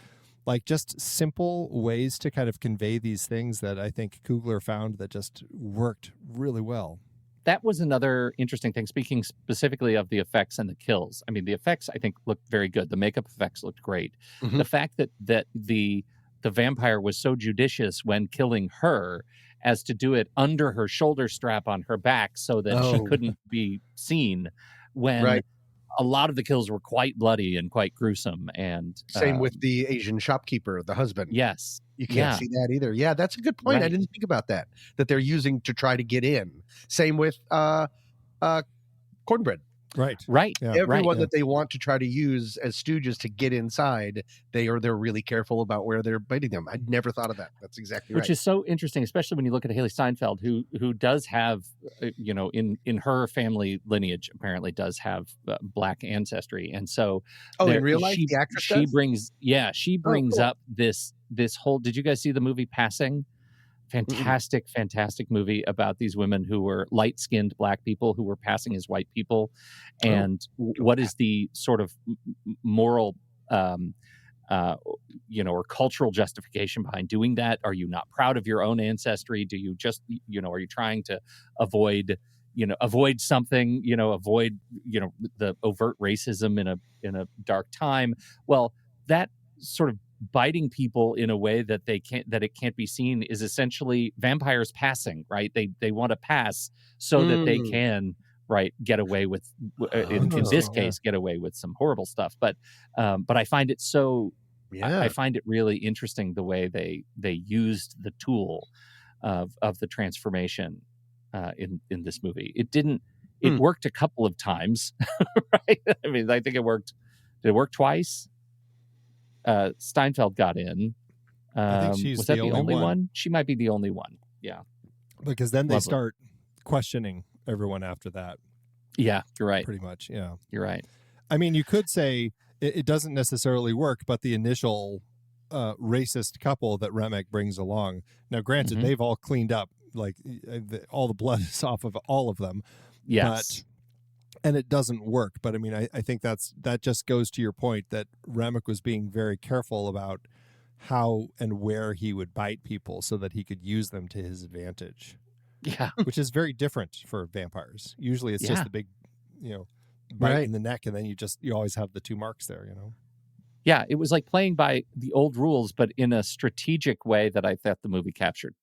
Like, just simple ways to kind of convey these things that I think Coogler found that just worked really well. That was another interesting thing, speaking specifically of the effects and the kills. I mean, the effects, I think, looked very good. The makeup effects looked great. Mm-hmm. The fact that the vampire was so judicious when killing her as to do it under her shoulder strap on her back so that she couldn't be seen, when a lot of the kills were quite bloody and quite gruesome. And same with the Asian shopkeeper, the husband. Yes. You can't see that either. Yeah, that's a good point. Right. I didn't think about that they're using to try to get in. Same with Cornbread. Right. Yeah. Everyone that they want to try to use as stooges to get inside, they're really careful about where they're biting them. I'd never thought of that. That's exactly right. Which is so interesting, especially when you look at Haley Steinfeld, who does have, you know, in her family lineage, apparently does have black ancestry, and so in real life, the actress she brings up this whole. Did you guys see the movie Passing? Fantastic movie about these women who were light-skinned black people who were passing as white people, and what is the sort of moral, you know, or cultural justification behind doing that? Are you not proud of your own ancestry? Do you just, you know, are you trying to avoid something, you know, avoid, you know, the overt racism in a dark time? Well, that sort of biting people in a way that it can't be seen is essentially vampires passing, right? They want to pass so that they can get away with in this case get away with some horrible stuff. But I find it I find it really interesting the way they used the tool of the transformation in this movie. It worked a couple of times, right? I mean, I think it worked. Did it work twice? Steinfeld got in. I think she's was that the only one? She might be the only one. Yeah. Because then they start questioning everyone after that. Yeah, you're right. Pretty much, yeah. You're right. I mean, you could say it doesn't necessarily work, but the initial racist couple that Remick brings along. Now, granted, they've all cleaned up. Like, all the blood is off of all of them. Yes. And it doesn't work. But I mean, I think that just goes to your point that Remick was being very careful about how and where he would bite people so that he could use them to his advantage. Yeah. Which is very different for vampires. Usually it's just the big, bite in the neck, and then you always have the two marks there, Yeah, it was like playing by the old rules, but in a strategic way that I thought the movie captured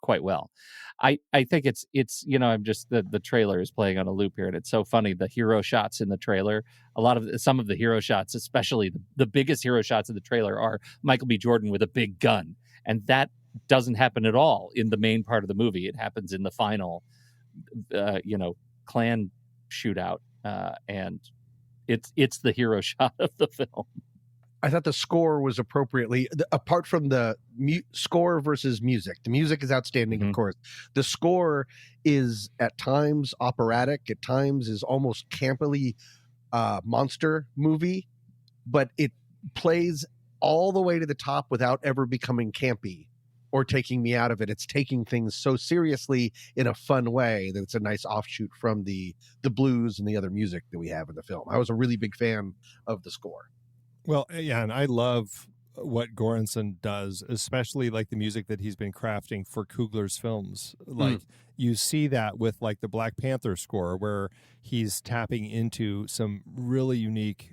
quite well. I think it's I'm just the trailer is playing on a loop here, and it's so funny. The hero shots in the trailer, some of the hero shots, especially the biggest hero shots in the trailer, are Michael B. Jordan with a big gun, and that doesn't happen at all in the main part of the movie. It happens in the final, clan shootout, and it's the hero shot of the film. I thought the score was appropriately, apart from the score versus music. The music is outstanding, of course. The score is at times operatic, at times is almost campily monster movie, but it plays all the way to the top without ever becoming campy or taking me out of it. It's taking things so seriously in a fun way that it's a nice offshoot from the blues and the other music that we have in the film. I was a really big fan of the score. Well, yeah, and I love what Göransson does, especially like the music that he's been crafting for Coogler's films. Like you see that with like the Black Panther score, where he's tapping into some really unique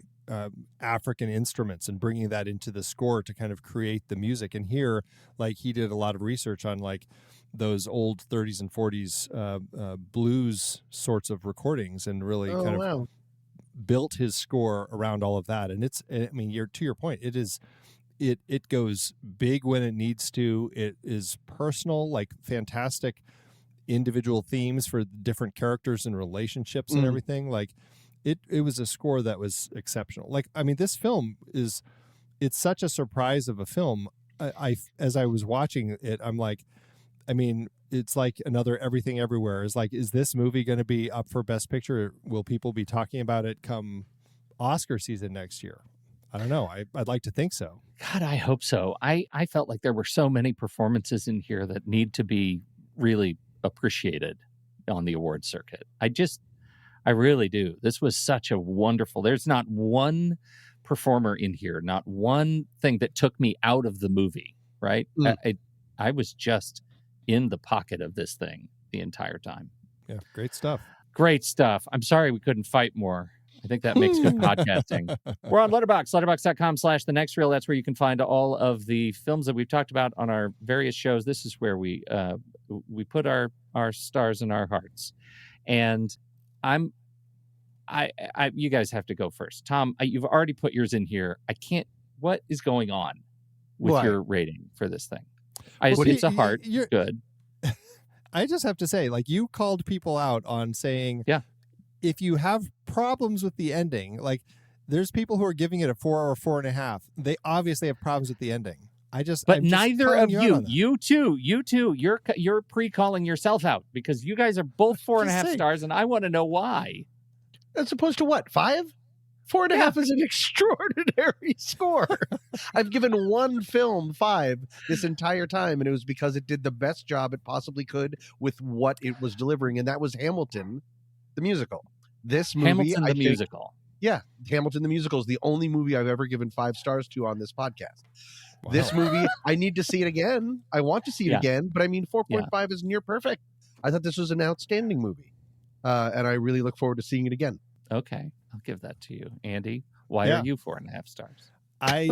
African instruments and bringing that into the score to kind of create the music. And here, like he did a lot of research on like those old 30s and 40s blues sorts of recordings and really built his score around all of that. And to your point, it goes big when it needs to. It is personal, like fantastic individual themes for different characters and relationships and everything. Like it was a score that was exceptional. Like, I mean, this film it's such a surprise of a film. I as I was watching it, I'm like, I mean, it's like another Everything Everywhere. Is like, is this movie going to be up for Best Picture? Will people be talking about it come Oscar season next year? I don't know. I'd like to think so. God, I hope so. I felt like there were so many performances in here that need to be really appreciated on the awards circuit. I really do. This was such a wonderful, there's not one performer in here, not one thing that took me out of the movie, right? I was just in the pocket of this thing the entire time. Yeah, great stuff. Great stuff. I'm sorry we couldn't fight more. I think that makes good podcasting. We're on Letterboxd, letterboxd.com/thenextreel. That's where you can find all of the films that we've talked about on our various shows. This is where we put our stars in our hearts. And you guys have to go first. Tom, you've already put yours in here. What is going on with your rating for this thing? It's a heart. Good. I just have to say, like, you called people out on saying, if you have problems with the ending, like, there's people who are giving it a 4 or 4.5. They obviously have problems with the ending. But neither of you two, you're pre-calling yourself out because you guys are both 4.5 stars, and I want to know why. As opposed to what? 5? 4.5 is an extraordinary score. I've given one film 5 this entire time, and it was because it did the best job it possibly could with what it was delivering, and that was Hamilton, the musical. This movie, Hamilton the musical. Yeah, Hamilton the musical is the only movie I've ever given 5 stars to on this podcast. Wow. This movie, I need to see it again. I want to see it again, but I mean, 4.5 is near perfect. I thought this was an outstanding movie, and I really look forward to seeing it again. Okay, I'll give that to you. Andy, why are you 4.5 stars? I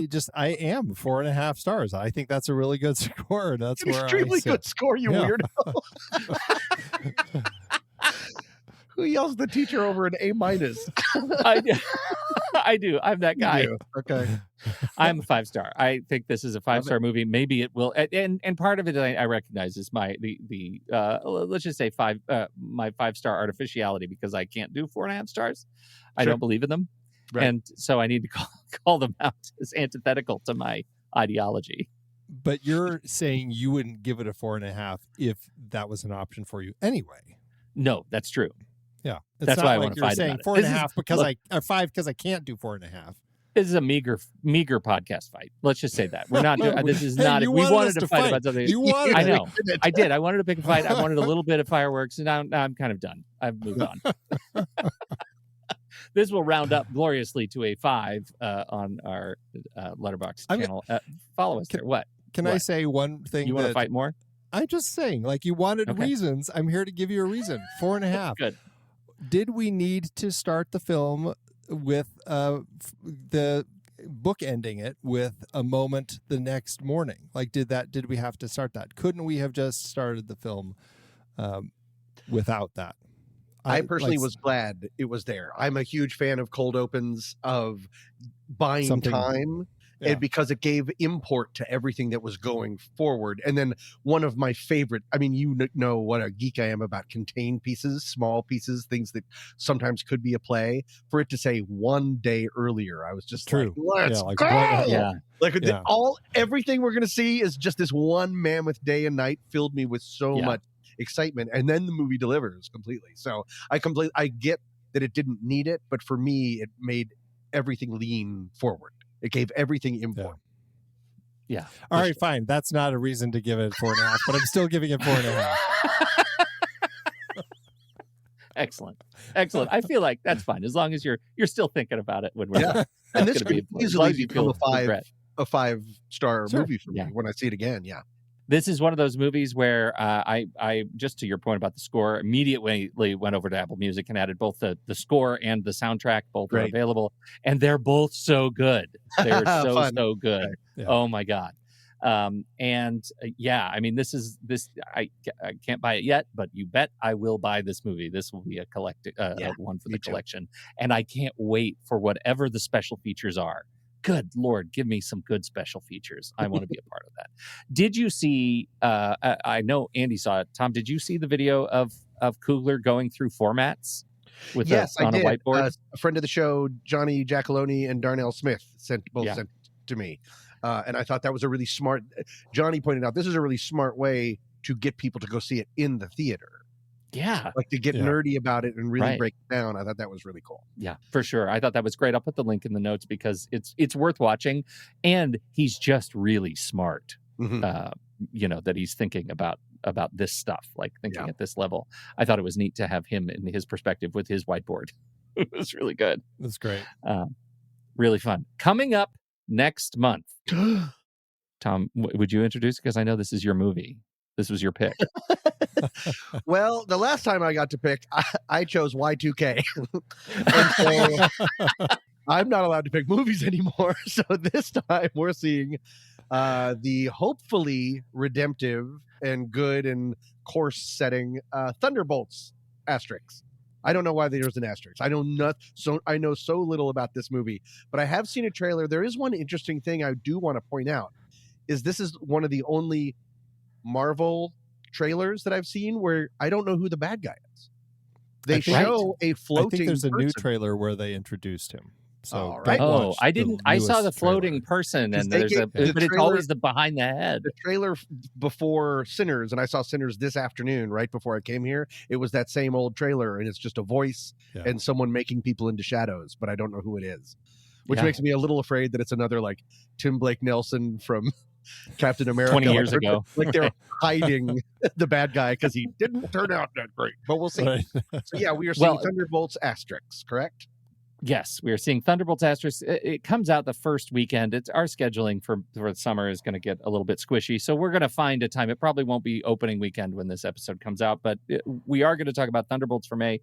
am 4.5 stars. I think that's a really good score. That's an extremely good score, you weirdo. Who yells at the teacher over an A-? I do. I'm that guy. Okay. I'm a 5-star. I think this is a 5-star movie. Maybe it will. And part of it I recognize is my let's just say my 5-star artificiality because I can't do 4.5 stars. I don't believe in them. Right. And so I need to call them out as antithetical to my ideology. But you're saying you wouldn't give it a 4.5 if that was an option for you anyway. No, that's true. Yeah, that's why I want to fight about it. 4.5 because or 5 because I can't do 4.5. This is a meager podcast fight. Let's just say that we're not. This is not. We wanted to fight about something. I know. I did. I wanted to pick a fight. I wanted a little bit of fireworks, and now I'm kind of done. I've moved on. This will round up gloriously to a 5 on our Letterboxd channel. Follow us there. What? Can I say one thing? You want to fight more? I'm just saying, like, you wanted reasons. I'm here to give you a reason. 4.5. Good. Did we need to start the film with the book ending it with a moment the next morning? Like, did we have to start that? Couldn't we have just started the film without that? I personally was glad it was there. I'm a huge fan of cold opens, of buying time. Yeah. And because it gave import to everything that was going forward. And then one of my favorite, I mean, you know what a geek I am about contained pieces, small pieces, things that sometimes could be a play. For it to say 1 day earlier, I was just like, let's go! Everything we're going to see is just this one mammoth day and night filled me with so much excitement. And then the movie delivers completely. So I get that it didn't need it, but for me, it made everything lean forward. It gave everything import. Yeah. All right, fine. That's not a reason to give it 4.5, but I'm still giving it 4.5. Excellent. I feel like that's fine as long as you're still thinking about it when we're done. And this could easily become a 5-star movie for me when I see it again. Yeah. This is one of those movies where I just to your point about the score, immediately went over to Apple Music and added boboth the score and the soundtrack. Both are available, and they're both so good. They're so good. Right. Yeah. Oh my God. I mean, this. I can't buy it yet, but you bet I will buy this movie. This will be a one for the collection, and I can't wait for whatever the special features are. Good Lord, give me some good special features. I want to be a part of that. Did you see, I know Andy saw it. Tom, did you see the video of Coogler going through formats? with yes, on I did. a whiteboard? A friend of the show, Johnny Giacalone and Darnell Smith, sent to me. And I thought that was a really smart. Johnny pointed out this is a really smart way to get people to go see it in the theater. Yeah. Like to get nerdy about it and really break it down. I thought that was really cool. Yeah, for sure. I thought that was great. I'll put the link in the notes because it's worth watching. And he's just really smart. That he's thinking about this stuff, like thinking at this level. I thought it was neat to have him in his perspective with his whiteboard. It was really good. That's great. Really fun. Coming up next month. Tom, would you introduce? Because I know this is your movie. This was your pick. Well, the last time I got to pick, I chose Y2K. And so I'm not allowed to pick movies anymore. So this time we're seeing the hopefully redemptive and good and course setting Thunderbolts asterisk. I don't know why there's an asterisk. I know so little about this movie, but I have seen a trailer. There is one interesting thing I do want to point out. This is one of the only Marvel trailers that I've seen where I don't know who the bad guy is. They show a floating. I think there's a person. new trailer where they introduced him. So I didn't. I saw the floating person, and but it's always the behind the head. The trailer before Sinners, and I saw Sinners this afternoon, right before I came here. It was that same old trailer, and it's just a voice and someone making people into shadows, but I don't know who it is, which makes me a little afraid that it's another like Tim Blake Nelson from Captain America 20 years ago. Like they're hiding the bad guy because he didn't turn out that great. But we'll see. Right. So yeah, we are seeing Thunderbolts asterisks, correct? Yes, we are seeing Thunderbolts asterisk. It comes out the first weekend. It's our scheduling for the summer is going to get a little bit squishy, so we're going to find a time. It probably won't be opening weekend when this episode comes out, but we are going to talk about Thunderbolts for May.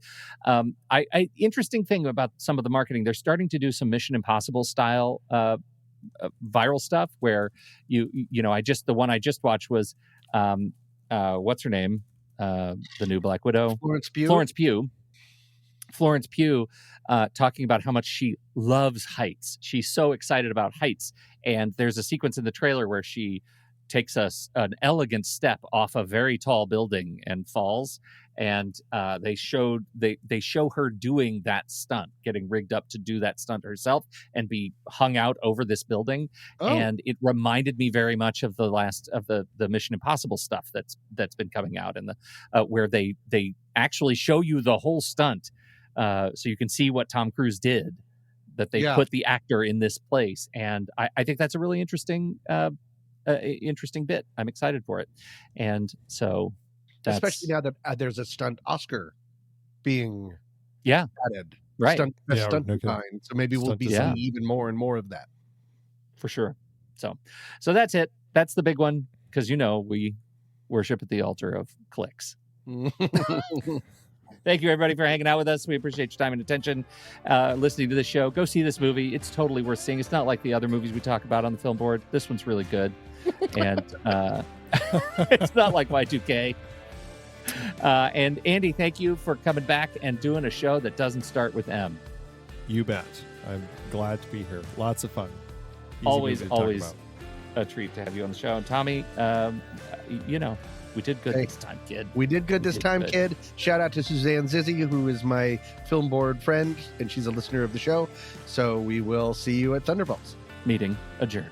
Interesting thing about some of the marketing, they're starting to do some Mission Impossible style viral stuff where the one I just watched was what's her name, the new Black Widow, Florence Pugh talking about how much she loves heights. She's so excited about heights, and there's a sequence in the trailer where she takes an elegant step off a very tall building and falls, and they show her doing that stunt, getting rigged up to do that stunt herself and be hung out over this building. And it reminded me very much of the last of the Mission Impossible stuff that's been coming out, and where they actually show you the whole stunt, so you can see what Tom Cruise did, that they put the actor in this place. And I think that's a really interesting bit. I'm excited for it. And so especially now that there's a stunt Oscar being added. Right. Stunt design. So maybe we'll be seeing even more and more of that. For sure. So that's it. That's the big one, because we worship at the altar of clicks. Thank you, everybody, for hanging out with us. We appreciate your time and attention, listening to the show. Go see this movie. It's totally worth seeing. It's not like the other movies we talk about on the film board. This one's really good. And it's not like Y2K. And Andy, thank you for coming back and doing a show that doesn't start with M. You bet. I'm glad to be here. Lots of fun. Always a treat to have you on the show. And Tommy, we did good this time, kid. We did good this time, kid. Shout out to Suzanne Zizzi, who is my film board friend, and she's a listener of the show. So we will see you at Thunderbolts. Meeting adjourned.